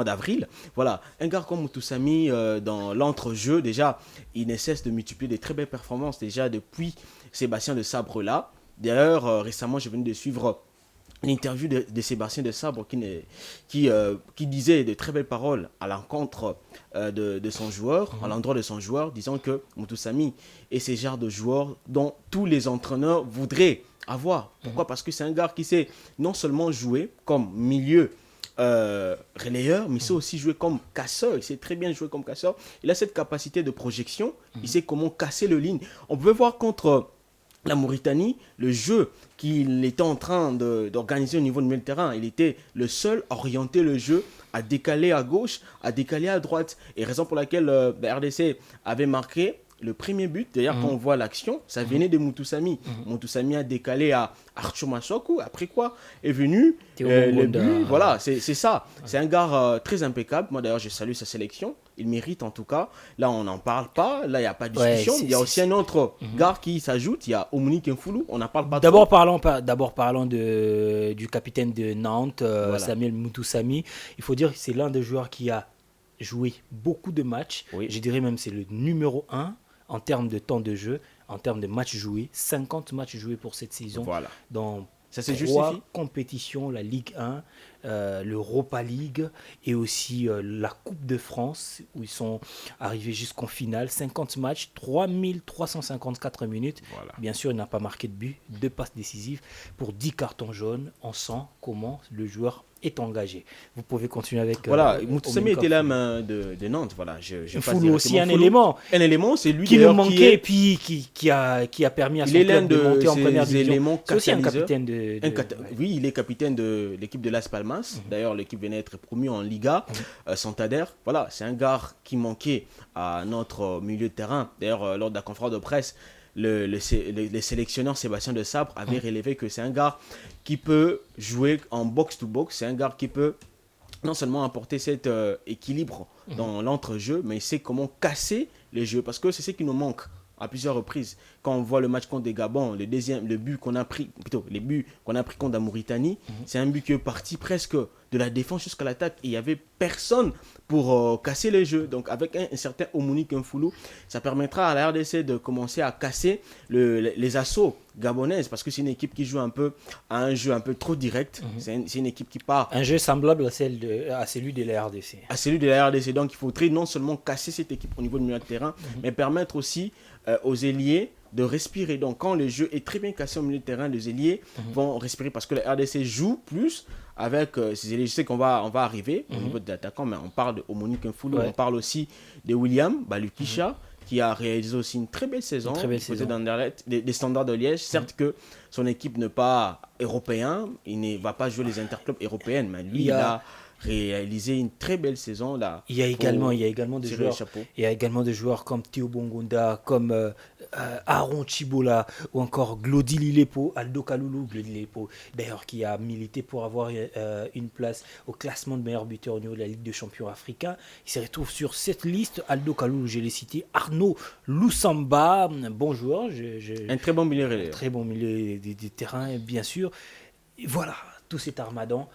Speaker 2: d'avril. Voilà, un gars comme Moutoussami, dans l'entrejeu, déjà, il ne cesse de multiplier des très belles performances, déjà depuis Sébastien Desabre là. D'ailleurs, récemment, je venais de suivre l'interview de Sébastien Desabre qui disait de très belles paroles à l'encontre de son joueur, à l'endroit de son joueur, disant que Moutoussami est ce genre de joueur dont tous les entraîneurs voudraient avoir. Pourquoi ? Parce que c'est un gars qui sait non seulement jouer comme milieu relayeur, mais il sait aussi jouer comme casseur. Il sait très bien jouer comme casseur. Il a cette capacité de projection. Il sait comment casser le ligne. On pouvait voir contre la Mauritanie, le jeu qu'il était en train d'organiser au niveau du milieu de terrain, il était le seul à orienter le jeu, à décaler à gauche, à décaler à droite. Et raison pour laquelle la RDC avait marqué, le premier but, d'ailleurs, quand on voit l'action, ça venait de Mutusami. Mutusami a décalé à Arthur Massokou. Après quoi est venu le but. Voilà, c'est ça. C'est un gars très impeccable. Moi, d'ailleurs, je salue sa sélection. Il mérite en tout cas. Là, on n'en parle pas. Là, il n'y a pas de discussion. Il y a aussi un autre gars qui s'ajoute. Il y a Omonique Nfoulou. On n'en parle pas
Speaker 1: D'abord parlons du capitaine de Nantes, Samuel Mutusami. Il faut dire que c'est l'un des joueurs qui a joué beaucoup de matchs. Oui. Je dirais même c'est le numéro 1 en termes de temps de jeu, en termes de matchs joués. 50 matchs joués pour cette saison.
Speaker 2: Voilà.
Speaker 1: Dans
Speaker 2: ça se
Speaker 1: 3 compétitions, la Ligue 1, l'Europa League et aussi la Coupe de France où ils sont arrivés jusqu'en finale. 50 matchs, 3354 minutes. Voilà. Bien sûr, il n'a pas marqué de but, 2 passes décisives pour 10 cartons jaunes. On sent comment le joueur est engagé. Vous pouvez continuer avec...
Speaker 2: Voilà, Mutusami était la main de Nantes. Voilà, je
Speaker 1: Foulou aussi un élément.
Speaker 2: Un élément, c'est lui
Speaker 1: qui nous manquait et puis qui a permis à son club de monter en première division. C'est aussi un capitaine
Speaker 2: Oui, il est capitaine de l'équipe de Las Palmas. D'ailleurs, l'équipe venait d'être promue en Liga Santander. Voilà, c'est un gars qui manquait à notre milieu de terrain. D'ailleurs, lors de la conférence de presse, le sélectionneur Sébastien de Sabre avait relevé que c'est un gars qui peut jouer en box-to-box. C'est un gars qui peut non seulement apporter cet équilibre dans l'entrejeu, mais il sait comment casser les jeux. Parce que c'est ce qui nous manque à plusieurs reprises. Quand on voit le match contre les Gabon, les buts qu'on a pris contre la Mauritanie, c'est un but qui est parti presque de la défense jusqu'à l'attaque. Et il n'y avait personne pour casser les jeux. Donc avec un certain Omonique Nfoulou, ça permettra à la RDC de commencer à casser les assauts gabonaises. Parce que c'est une équipe qui joue à un jeu un peu trop direct. C'est une équipe qui part...
Speaker 1: Un jeu semblable à celui de la RDC.
Speaker 2: À celui de la RDC. Donc il faudrait non seulement casser cette équipe au niveau du milieu de terrain, mais permettre aussi aux ailiers de respirer. Donc quand le jeu est très bien cassé au milieu de terrain, les ailiers vont respirer parce que la RDC joue plus avec ces ailiers. Je sais qu'on va arriver au niveau de l'attaquant, mais on parle de Omonique Nfoulou, on parle aussi de William Balukisha qui a réalisé aussi une très belle saison, des Standards de Liège. Certes que son équipe n'est pas européenne, il ne va pas jouer les interclubs européennes, mais lui, il a réalisé une très belle saison là.
Speaker 1: Il y a également des joueurs comme Théo Bongonda, comme Aaron Chibola ou encore Glody Lilepo, Aldo Kaloulou, d'ailleurs qui a milité pour avoir une place au classement de meilleurs buteurs au niveau de la Ligue des champions africains. Il se retrouve sur cette liste. Aldo Kaloulou, je l'ai cité. Arnaud Loussamba, bon joueur.
Speaker 2: Un très bon milieu.
Speaker 1: Un très bon milieu des terrains, bien sûr. Et voilà, tout cet armadan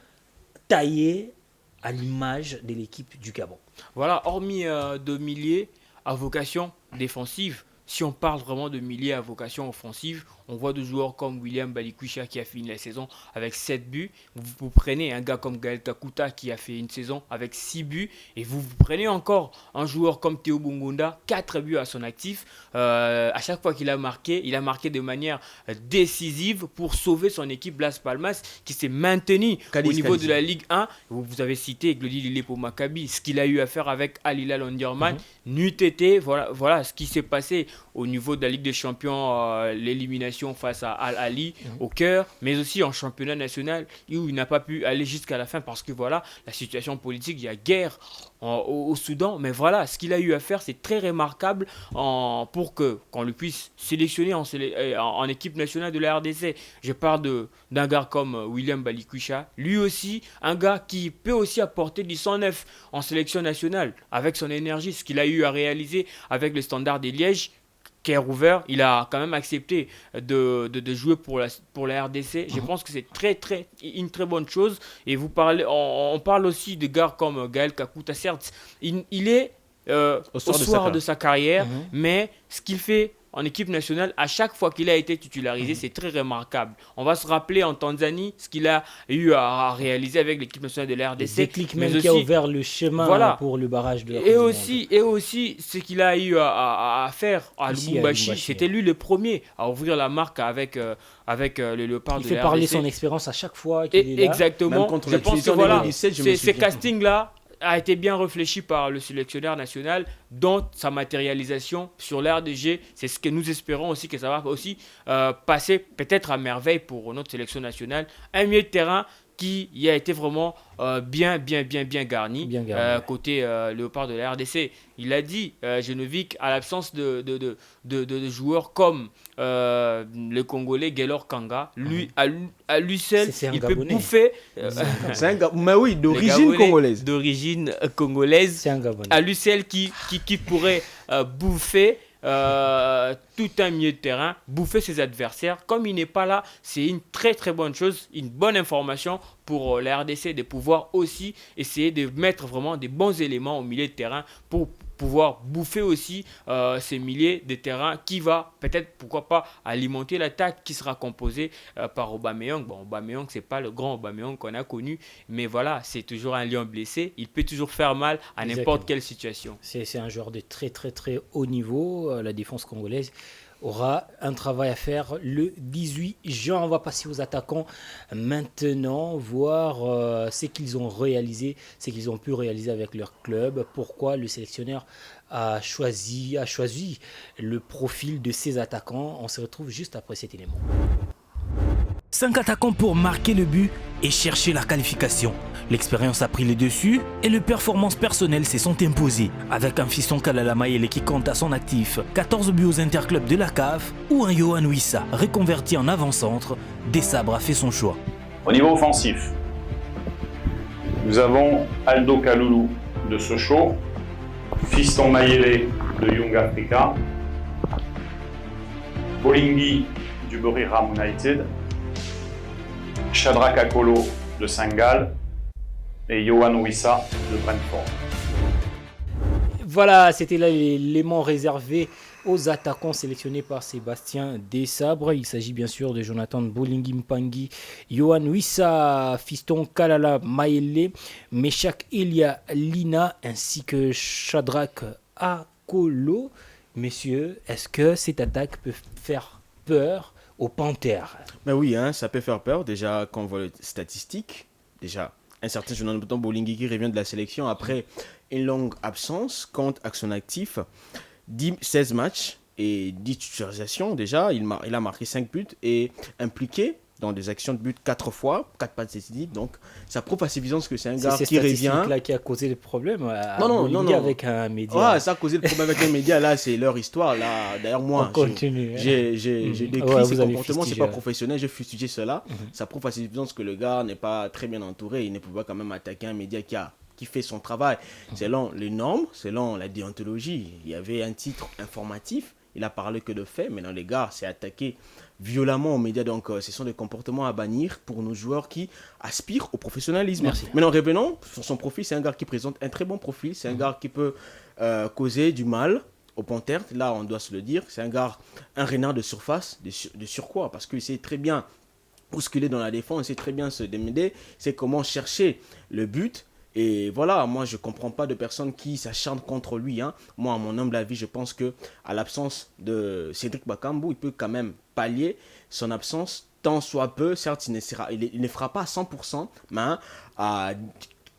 Speaker 1: taillé à l'image de l'équipe du Gabon.
Speaker 3: Voilà, hormis de miliers à vocation défensive, si on parle vraiment de miliers à vocation offensive, on voit des joueurs comme William Balikwisha qui a fini la saison avec 7 buts. Vous prenez un gars comme Gaël Kakuta qui a fait une saison avec 6 buts. Et vous prenez encore un joueur comme Théo Bongonda, 4 buts à son actif. À chaque fois qu'il a marqué de manière décisive pour sauver son équipe Las Palmas qui s'est maintenue au niveau de la Ligue 1. Vous avez cité Glody Lilepo Maccabi, ce qu'il a eu à faire avec Al Hilal Omdurman. N'eût été, voilà ce qui s'est passé au niveau de la Ligue des Champions, l'élimination face à Al Ahly au cœur, mais aussi en championnat national où il n'a pas pu aller jusqu'à la fin parce que voilà, la situation politique, il y a guerre au Soudan, mais voilà, ce qu'il a eu à faire, c'est très remarquable pour qu'on lui puisse sélectionner en équipe nationale de la RDC. Je parle d'un gars comme William Balikwisha, lui aussi, un gars qui peut aussi apporter du 109 en sélection nationale avec son énergie, ce qu'il a eu à réaliser avec le Standard de Liège. Ouvert, il a quand même accepté de jouer pour la RDC. Je pense que c'est une très bonne chose. Et on parle aussi de gars comme Gaël Kakuta. Certes, il est au soir de sa carrière, mais ce qu'il fait en équipe nationale, à chaque fois qu'il a été titularisé, c'est très remarquable. On va se rappeler en Tanzanie ce qu'il a eu à réaliser avec l'équipe nationale de la RDC.
Speaker 1: Le déclic même qui a ouvert le chemin pour le barrage de la
Speaker 3: et aussi ce qu'il a eu à faire à Lubumbashi. C'était lui le premier à ouvrir la marque avec le Léopard de la RDC.
Speaker 1: Il fait parler son expérience à chaque fois qu'il est là.
Speaker 3: Exactement. Je pense que voilà, ces castings-là a été bien réfléchi par le sélectionneur national dans sa matérialisation sur l'RDG. C'est ce que nous espérons aussi, que ça va aussi passer peut-être à merveille pour notre sélection nationale. Un milieu de terrain qui y a été vraiment bien garni, côté Léopard de la RDC. Il a dit, Genovic, à l'absence de joueurs comme le Congolais Gaylor Kanga, à lui seul, il peut bouffer.
Speaker 2: Mais oui, d'origine congolaise.
Speaker 3: D'origine congolaise.
Speaker 1: C'est un Gabonais.
Speaker 3: À lui seul qui pourrait bouffer tout un milieu de terrain, bouffer ses adversaires. Comme il n'est pas là, c'est une très très bonne chose, une bonne information pour la RDC de pouvoir aussi essayer de mettre vraiment des bons éléments au milieu de terrain pour pouvoir bouffer aussi ces milliers de terrains qui va peut-être, pourquoi pas, alimenter l'attaque qui sera composée par Aubameyang. Bon, Aubameyang, c'est pas le grand Aubameyang qu'on a connu, mais voilà, c'est toujours un lion blessé. Il peut toujours faire mal à n'importe quelle situation.
Speaker 1: C'est un joueur de très très très haut niveau. La défense congolaise aura un travail à faire le 18 juin. On va passer aux attaquants maintenant, voir ce qu'ils ont réalisé, ce qu'ils ont pu réaliser avec leur club. Pourquoi le sélectionneur a choisi le profil de ces attaquants. On se retrouve juste après cet élément.
Speaker 5: 5 attaquants pour marquer le but et chercher la qualification. L'expérience a pris les dessus et les performances personnelles se sont imposées. Avec un Fiston Kalala Mayele qui compte à son actif 14 buts aux interclubs de la CAF ou un Yohan Wissa reconverti en avant-centre, Desabre a fait son choix.
Speaker 6: Au niveau offensif, nous avons Aldo Kaloulou de Sochaux, Fiston Mayele de Young Africa, Bolingi du Buriram United, Shadrack Akolo de Saint-Gall et Yohan Wissa de Brentford.
Speaker 1: Voilà, c'était là l'élément réservé aux attaquants sélectionnés par Sébastien Desabre. Il s'agit bien sûr de Jonathan Bolingi Mpangi, Yohan Wissa, Fiston Kalala Mayele, Meshak Elia Lina ainsi que Shadrack Akolo. Messieurs, est-ce que cette attaque peut faire peur aux Panthères?
Speaker 2: Mais oui, ça peut faire peur. Déjà, quand on voit les statistiques, déjà, un certain Jonathan Bolingi qui revient de la sélection après une longue absence, compte à son actif 16 matchs et 10 titularisations. Déjà, il a marqué 5 buts et impliqué dans des actions de but 4 fois, 4 passes décisives. Donc, ça prouve à suffisance que c'est un gars qui revient. C'est
Speaker 1: là qui a causé le problème
Speaker 2: non.
Speaker 1: avec un média.
Speaker 2: Ouais, ça a causé le problème avec un média. Là, c'est leur histoire. Là, d'ailleurs, moi, j'ai décrit ces comportements. C'est pas professionnel. J'ai fustigé cela. Ça prouve à suffisance que le gars n'est pas très bien entouré. Il ne pouvait pas quand même attaquer un média qui fait son travail. Selon les normes, selon la déontologie, il y avait un titre informatif. Il a parlé que de faits. Maintenant, les gars, c'est attaqué violemment aux médias. Donc, ce sont des comportements à bannir pour nos joueurs qui aspirent au professionnalisme.
Speaker 1: Merci.
Speaker 2: Maintenant, revenons sur son profil. C'est un gars qui présente un très bon profil. C'est un gars qui peut causer du mal aux Panthères. Là, on doit se le dire. C'est un renard de surface, de surcroît, parce qu'il sait très bien bousculer dans la défense, il sait très bien se démêler, c'est comment chercher le but. Et voilà, moi je ne comprends pas de personnes qui s'acharnent contre lui. Moi, à mon humble avis, je pense qu'à l'absence de Cédric Bakambu, il peut quand même pallier son absence tant soit peu. Certes, il ne fera pas à 100%, mais à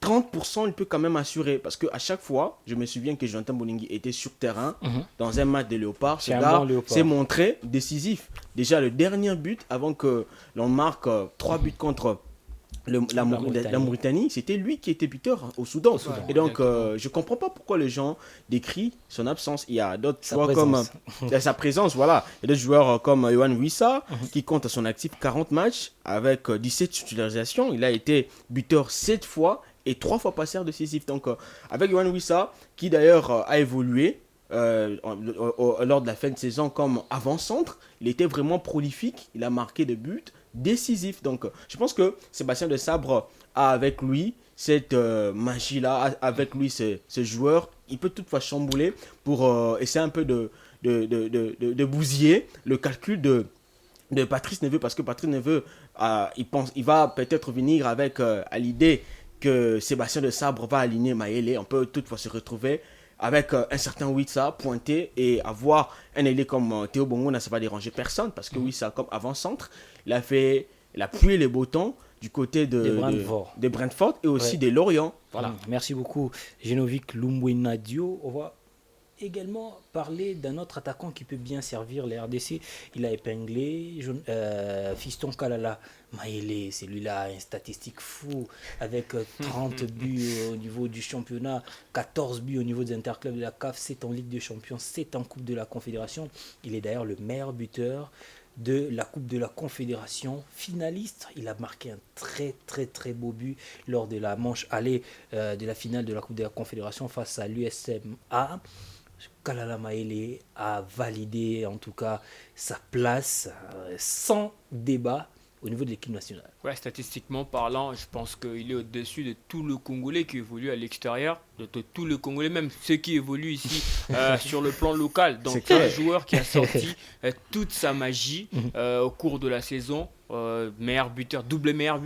Speaker 2: 30%, il peut quand même assurer. Parce qu'à chaque fois, je me souviens que Jonathan Bolingi était sur terrain dans un match de Léopard. Ce gars s'est montré décisif. Déjà, le dernier but, avant que l'on marque 3 buts contre la Mauritanie, c'était lui qui était buteur au Soudan. Et donc, je ne comprends pas pourquoi les gens décrient son absence. Il y a d'autres joueurs comme sa présence. Voilà. Il y a d'autres joueurs comme Yohan Wissa qui compte à son actif 40 matchs avec 17 titularisations. Il a été buteur 7 fois et 3 fois passeur décisif. Donc, avec Yohan Wissa, qui d'ailleurs a évolué lors de la fin de saison comme avant-centre, il était vraiment prolifique. Il a marqué des buts décisif. Donc, je pense que Sébastien Desabre a avec lui cette magie-là, avec lui ce joueur. Il peut toutefois chambouler pour essayer un peu de bousiller le calcul de Patrice Neveu, parce que Patrice Neveu, il va peut-être venir avec à l'idée que Sébastien Desabre va aligner Mayele. On peut toutefois se retrouver avec un certain Wissa pointé et avoir un ailier comme Théo Bongo, ça va déranger personne parce que Wissa, comme avant-centre, il a appuyé les beaux temps du côté de Brentford et aussi de Lorient.
Speaker 1: Voilà. Merci beaucoup, Genovic Lumbouinadio. On va également parler d'un autre attaquant qui peut bien servir les RDC. Il a épinglé Fiston Kalala Maele. Celui-là a une statistique fou avec 30 buts au niveau du championnat, 14 buts au niveau des interclubs de la CAF, 7 en Ligue des Champions, 7 en Coupe de la Confédération. Il est d'ailleurs le meilleur buteur de la Coupe de la Confédération, finaliste. Il a marqué un très très très beau but lors de la manche aller de la finale de la Coupe de la Confédération face à l'USMA. Kalala Maele a validé en tout cas sa place sans débat au niveau de l'équipe nationale.
Speaker 3: Ouais, statistiquement parlant, je pense qu'il est au-dessus de tout le Congolais qui évolue à l'extérieur, de tout le Congolais, même ceux qui évoluent ici sur le plan local. Donc c'est un joueur qui a sorti toute sa magie au cours de la saison. Meilleur buteur, double meilleur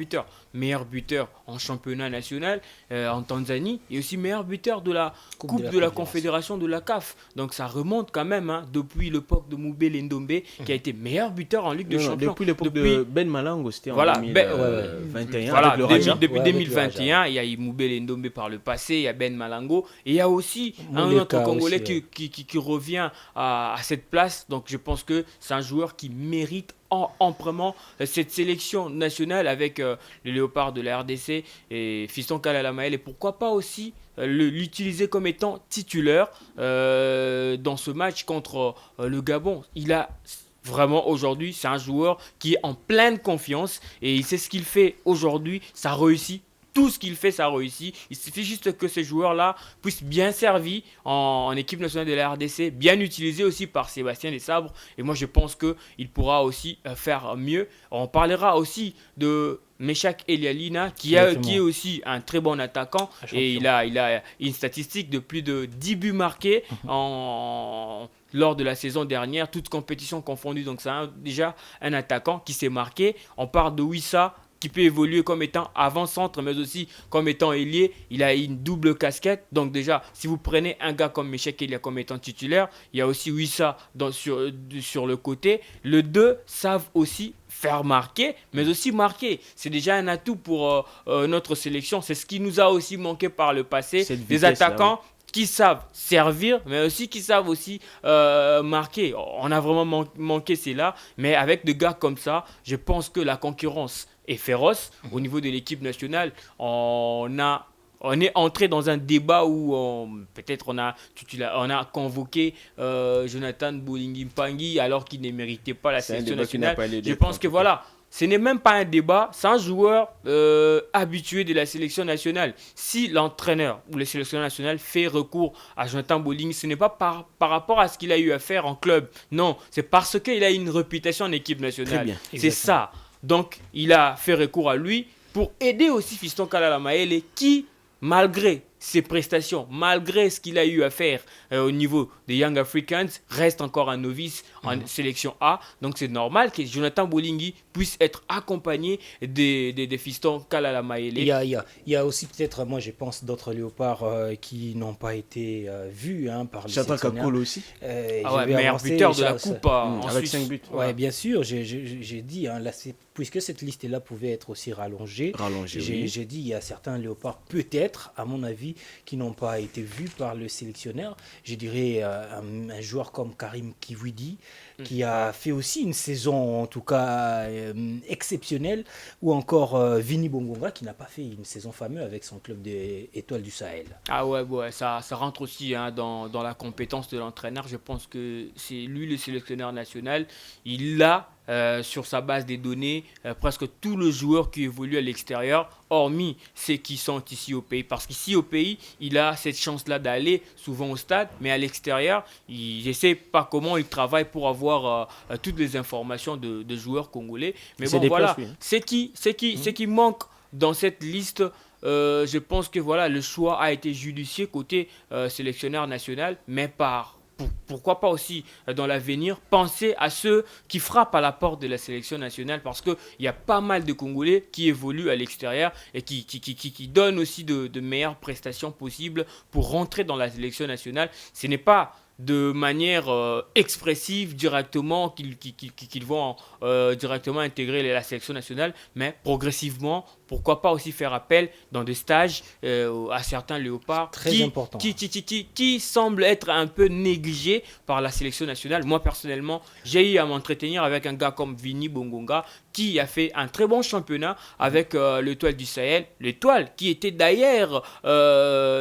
Speaker 3: buteur en championnat national en Tanzanie et aussi meilleur buteur de la Coupe de la Confédération de la CAF. Donc ça remonte quand même depuis l'époque de Moubele Ndombe qui a été meilleur buteur en Ligue des Champions.
Speaker 2: Depuis l'époque de Ben Malango, c'était en 2021.
Speaker 3: Voilà, depuis 2021, il y a eu Moubele Ndombe par le passé, il y a Ben Malango et il y a aussi un autre Congolais qui revient à cette place. Donc je pense que c'est un joueur qui mérite amplement cette sélection nationale avec les Léopards de la RDC et Fiston Kalala Maele, et pourquoi pas aussi l'utiliser comme étant titulaire dans ce match contre le Gabon. Il a vraiment aujourd'hui, c'est un joueur qui est en pleine confiance et il sait ce qu'il fait aujourd'hui, ça réussit. Tout ce qu'il fait, ça réussit. Il suffit juste que ces joueurs-là puissent bien servir en équipe nationale de la RDC, bien utilisés aussi par Sébastien Desabre. Et moi, je pense qu'il pourra aussi faire mieux. On parlera aussi de Meshak Elialina, qui est aussi un très bon attaquant. Et il a une statistique de plus de 10 buts marqués lors de la saison dernière, toutes compétitions confondues. Donc, c'est déjà un attaquant qui s'est marqué. On parle de Wissa, qui peut évoluer comme étant avant-centre, mais aussi comme étant ailier. Il a une double casquette. Donc déjà, si vous prenez un gars comme Meshak Elia comme étant titulaire, il y a aussi Wissa sur le côté. Les deux savent aussi faire marquer, mais aussi marquer. C'est déjà un atout pour notre sélection. C'est ce qui nous a aussi manqué par le passé. Des attaquants qui savent servir, mais aussi qui savent aussi marquer. On a vraiment manqué, c'est là. Mais avec des gars comme ça, je pense que la concurrence est féroce. Au niveau de l'équipe nationale, on est entré dans un débat où peut-être on a convoqué Jonathan Bolingi Mpangi alors qu'il ne méritait pas la sélection nationale. Je pense que voilà, ce n'est même pas un débat, c'est un joueur habitué de la sélection nationale. Si l'entraîneur ou le sélectionneur national fait recours à Jonathan Bolingi, ce n'est pas par rapport à ce qu'il a eu à faire en club. Non, c'est parce qu'il a une réputation en équipe nationale.
Speaker 2: Très bien.
Speaker 3: C'est ça. Donc, il a fait recours à lui pour aider aussi Fiston Kalala Maele qui, malgré ses prestations, malgré ce qu'il a eu à faire au niveau des Young Africans, reste encore un novice en sélection A. Donc c'est normal que Jonathan Bolingi puisse être accompagné des Fistons Kalala Maele.
Speaker 1: Il y a aussi peut-être, moi je pense, d'autres léopards qui n'ont pas été vus par les
Speaker 2: Chantal Kakolo aussi.
Speaker 3: Meilleur buteur de la Coupe en
Speaker 2: avec
Speaker 3: Suisse.
Speaker 2: 5 buts.
Speaker 1: Ouais, bien sûr, j'ai dit, là, puisque cette liste-là pouvait être aussi rallongée, j'ai dit il y a certains léopards, peut-être, à mon avis, qui n'ont pas été vus par le sélectionneur. Je dirais un joueur comme Karim Kiwidi, qui a fait aussi une saison, en tout cas, exceptionnelle, ou encore Vini Bongonga, qui n'a pas fait une saison fameuse avec son club des Étoiles du Sahel.
Speaker 3: Ah ouais, ça rentre aussi dans la compétence de l'entraîneur. Je pense que c'est lui le sélectionneur national. Il a sur sa base des données presque tous les joueurs qui évoluent à l'extérieur, hormis ceux qui sont ici au pays. Parce qu'ici au pays, il a cette chance-là d'aller souvent au stade, mais à l'extérieur, je ne sais pas comment il travaille pour avoir toutes les informations de joueurs congolais. Mais bon, voilà, ce qui manque dans cette liste, je pense que voilà, le choix a été judicieux côté sélectionneur national, mais pourquoi pas aussi dans l'avenir penser à ceux qui frappent à la porte de la sélection nationale, parce qu'il y a pas mal de Congolais qui évoluent à l'extérieur et qui donnent aussi de meilleures prestations possibles pour rentrer dans la sélection nationale. Ce n'est pas de manière expressive directement, qu'ils vont directement intégrer la sélection nationale, mais progressivement, pourquoi pas aussi faire appel dans des stages à certains léopards
Speaker 1: important.
Speaker 3: Qui semblent être un peu négligés par la sélection nationale. Moi personnellement, j'ai eu à m'entretenir avec un gars comme Vini Bongonga qui a fait un très bon championnat avec l'Étoile du Sahel. L'Étoile qui était d'ailleurs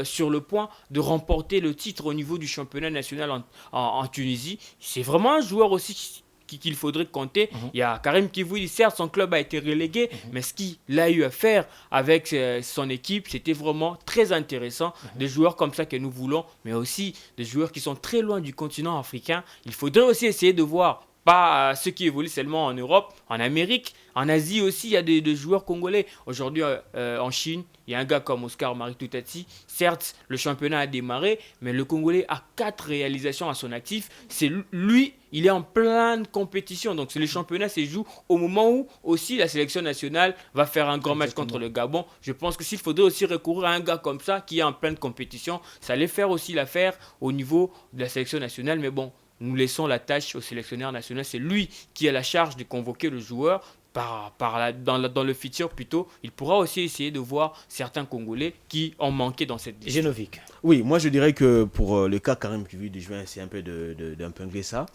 Speaker 3: sur le point de remporter le titre au niveau du championnat national en Tunisie. C'est vraiment un joueur aussi qu'il faudrait compter. Il y a Karim Kivouli, certes son club a été relégué, mais ce qu'il a eu à faire avec son équipe, c'était vraiment très intéressant. Des joueurs comme ça que nous voulons, mais aussi des joueurs qui sont très loin du continent africain. Il faudrait aussi essayer de voir pas ceux qui évoluent seulement en Europe, en Amérique, en Asie aussi, il y a des joueurs congolais. Aujourd'hui, en Chine, il y a un gars comme Oscar Maritoutati. Certes, le championnat a démarré, mais le Congolais a 4 réalisations à son actif. C'est lui, il est en pleine compétition. Donc, le championnat se joue au moment où aussi la sélection nationale va faire un grand match contre le Gabon. Je pense que s'il faudrait aussi recourir à un gars comme ça, qui est en pleine compétition, ça allait faire aussi l'affaire au niveau de la sélection nationale. Mais bon, nous laissons la tâche au sélectionneur national. C'est lui qui a la charge de convoquer le joueur. Dans le futur plutôt, il pourra aussi essayer de voir certains Congolais qui ont manqué dans cette liste.
Speaker 1: Génovic.
Speaker 2: Oui, moi je dirais que pour le cas Karim Kivouli de juin, c'est un peu d'impingler ça.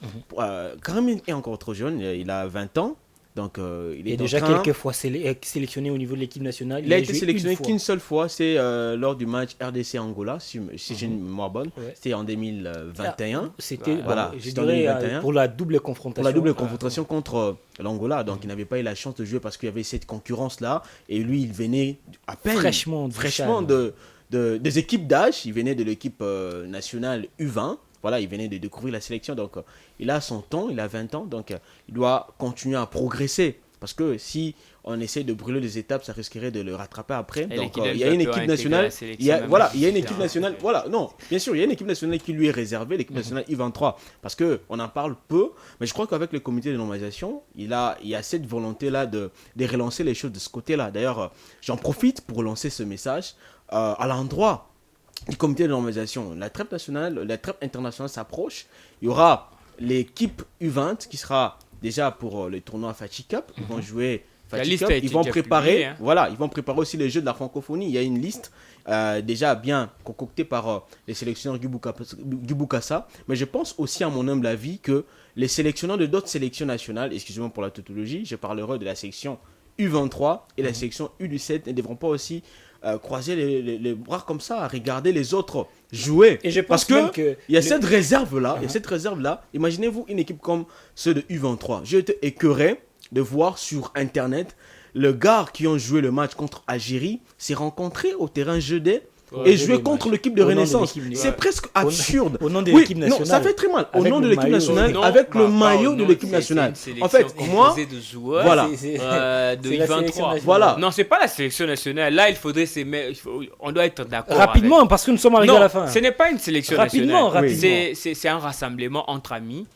Speaker 2: Karim est encore trop jeune, il a 20 ans. Donc, il est
Speaker 1: déjà quelques fois sélectionné au niveau de l'équipe nationale.
Speaker 2: Il a été sélectionné qu'une seule fois, c'est lors du match RDC-Angola, si j'ai une mémoire bonne. C'était en 2021.
Speaker 1: C'était
Speaker 2: en 2021.
Speaker 1: Pour la double confrontation.
Speaker 2: Pour la double confrontation contre l'Angola. Donc, il n'avait pas eu la chance de jouer parce qu'il y avait cette concurrence-là. Et lui, il venait à peine fraîchement des équipes d'âge. Il venait de l'équipe nationale U20. Voilà, il venait de découvrir la sélection, donc il a son temps, il a 20 ans, donc il doit continuer à progresser. Parce que si on essaie de brûler les étapes, ça risquerait de le rattraper après. Donc il y a une équipe nationale, il y a une équipe nationale, bien sûr, il y a une équipe nationale qui lui est réservée, l'équipe nationale U23, parce qu'on en parle peu, mais je crois qu'avec le comité de normalisation, il y a cette volonté-là de relancer les choses de ce côté-là. D'ailleurs, j'en profite pour lancer ce message à l'endroit du comité de normalisation. La trêve internationale s'approche. Il y aura l'équipe U20 qui sera déjà pour le tournoi Fatih Cup. Ils vont jouer Fatih Cup. Ils vont préparer, ils vont préparer aussi les Jeux de la francophonie. Il y a une liste déjà bien concoctée par les sélectionneurs Gubukasa. Mais je pense aussi, à mon humble avis, que les sélectionneurs de d'autres sélections nationales, excusez-moi pour la tautologie, je parlerai de la section U23 et la section U17, ne devront pas aussi croiser les bras comme ça, à regarder les autres jouer.
Speaker 1: Et je pense parce que
Speaker 2: il y a cette réserve-là. Imaginez-vous une équipe comme ceux de U23. J'ai été écœuré de voir sur Internet le gars qui ont joué le match contre Algérie s'est rencontré au terrain jeudé et jouer contre l'équipe de Renaissance. C'est presque absurde.
Speaker 1: Au nom de l'équipe nationale.
Speaker 2: Non, ça fait très mal. Au nom de l'équipe nationale, avec le maillot de l'équipe nationale.
Speaker 3: En fait, moi, de joueurs, de U23.
Speaker 2: Voilà.
Speaker 3: Non, c'est pas la sélection nationale. Là, il faudrait on doit être d'accord.
Speaker 1: Rapidement, parce que nous sommes arrivés à la fin.
Speaker 3: Ce n'est pas une sélection nationale.
Speaker 1: Rapidement.
Speaker 3: C'est un rassemblement entre amis.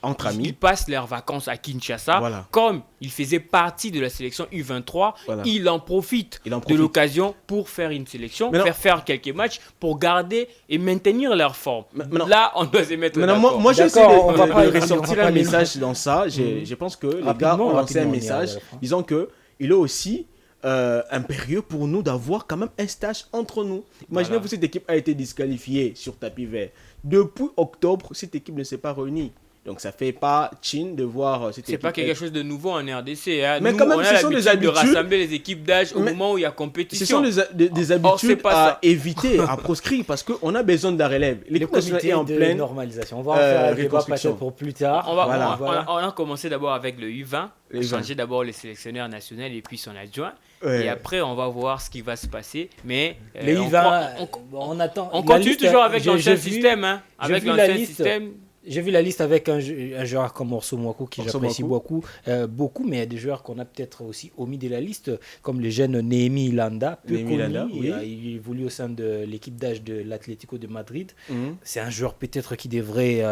Speaker 3: Ils passent leurs vacances à Kinshasa.
Speaker 2: Voilà.
Speaker 3: Comme ils faisaient partie de la sélection U23, ils en profitent de l'occasion pour faire une sélection, faire quelques matchs pour garder et maintenir leur forme. Là, on doit se mettre d'accord.
Speaker 2: Moi, j'essaie de ressortir un message dans ça. Je pense que les gars ont lancé un message disant qu'il est aussi impérieux pour nous d'avoir quand même un stage entre nous. Imaginez-vous, cette équipe a été disqualifiée sur tapis vert. Depuis octobre, cette équipe ne s'est pas réunie. Donc ça fait pas chin de voir cette équipe.
Speaker 3: C'est pas quelque chose de nouveau en RDC. Hein.
Speaker 2: Mais quand même, ce sont des habitudes
Speaker 3: de rassembler les équipes d'âge au moment où il y a compétition.
Speaker 2: Ce sont des habitudes à éviter, à proscrire, parce qu'on a besoin de la relève.
Speaker 1: L'équipe nationale est en pleine normalisation. On va en faire un débat peut-être pour plus tard.
Speaker 3: On a commencé d'abord avec le U20, changer d'abord les sélectionneurs nationaux et puis son adjoint. Et après, on va voir ce qui va se passer. Mais
Speaker 1: les U20, on attend.
Speaker 3: On continue toujours avec l'ancien système. Avec l'ancien système.
Speaker 1: J'ai vu la liste avec un joueur comme Orso Mwaku que j'apprécie beaucoup, mais il y a des joueurs qu'on a peut-être aussi omis de la liste, comme le jeune Néhémi Landa, il évolue au sein de l'équipe d'âge de l'Atlético de Madrid. C'est un joueur peut-être qui devrait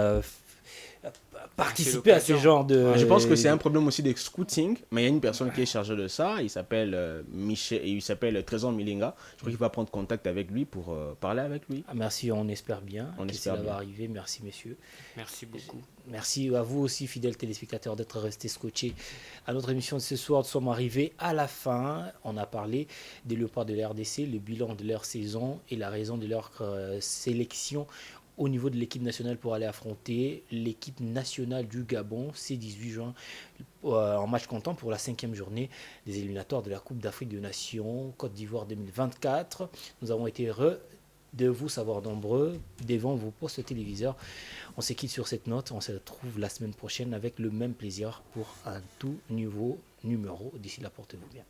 Speaker 1: participer à ce genre de...
Speaker 2: Je pense que c'est un problème aussi de scouting, mais il y a une personne qui est chargée de ça, il s'appelle Trésor Milinga. Je crois qu'il va prendre contact avec lui pour parler avec lui.
Speaker 1: Merci, on espère bien que cela va arriver. Merci messieurs.
Speaker 3: Merci beaucoup.
Speaker 1: Merci à vous aussi, fidèles téléspectateurs, d'être restés scotchés à notre émission de ce soir. Nous sommes arrivés à la fin. On a parlé des Léopards de la RDC, le bilan de leur saison et la raison de leur sélection au niveau de l'équipe nationale pour aller affronter l'équipe nationale du Gabon, c'est 18 juin, en match comptant pour la 5e journée des éliminatoires de la Coupe d'Afrique des Nations, Côte d'Ivoire 2024. Nous avons été heureux de vous savoir nombreux devant vos postes téléviseurs. On se quitte sur cette note. On se retrouve la semaine prochaine avec le même plaisir pour un tout nouveau numéro. D'ici là, portez-vous bien.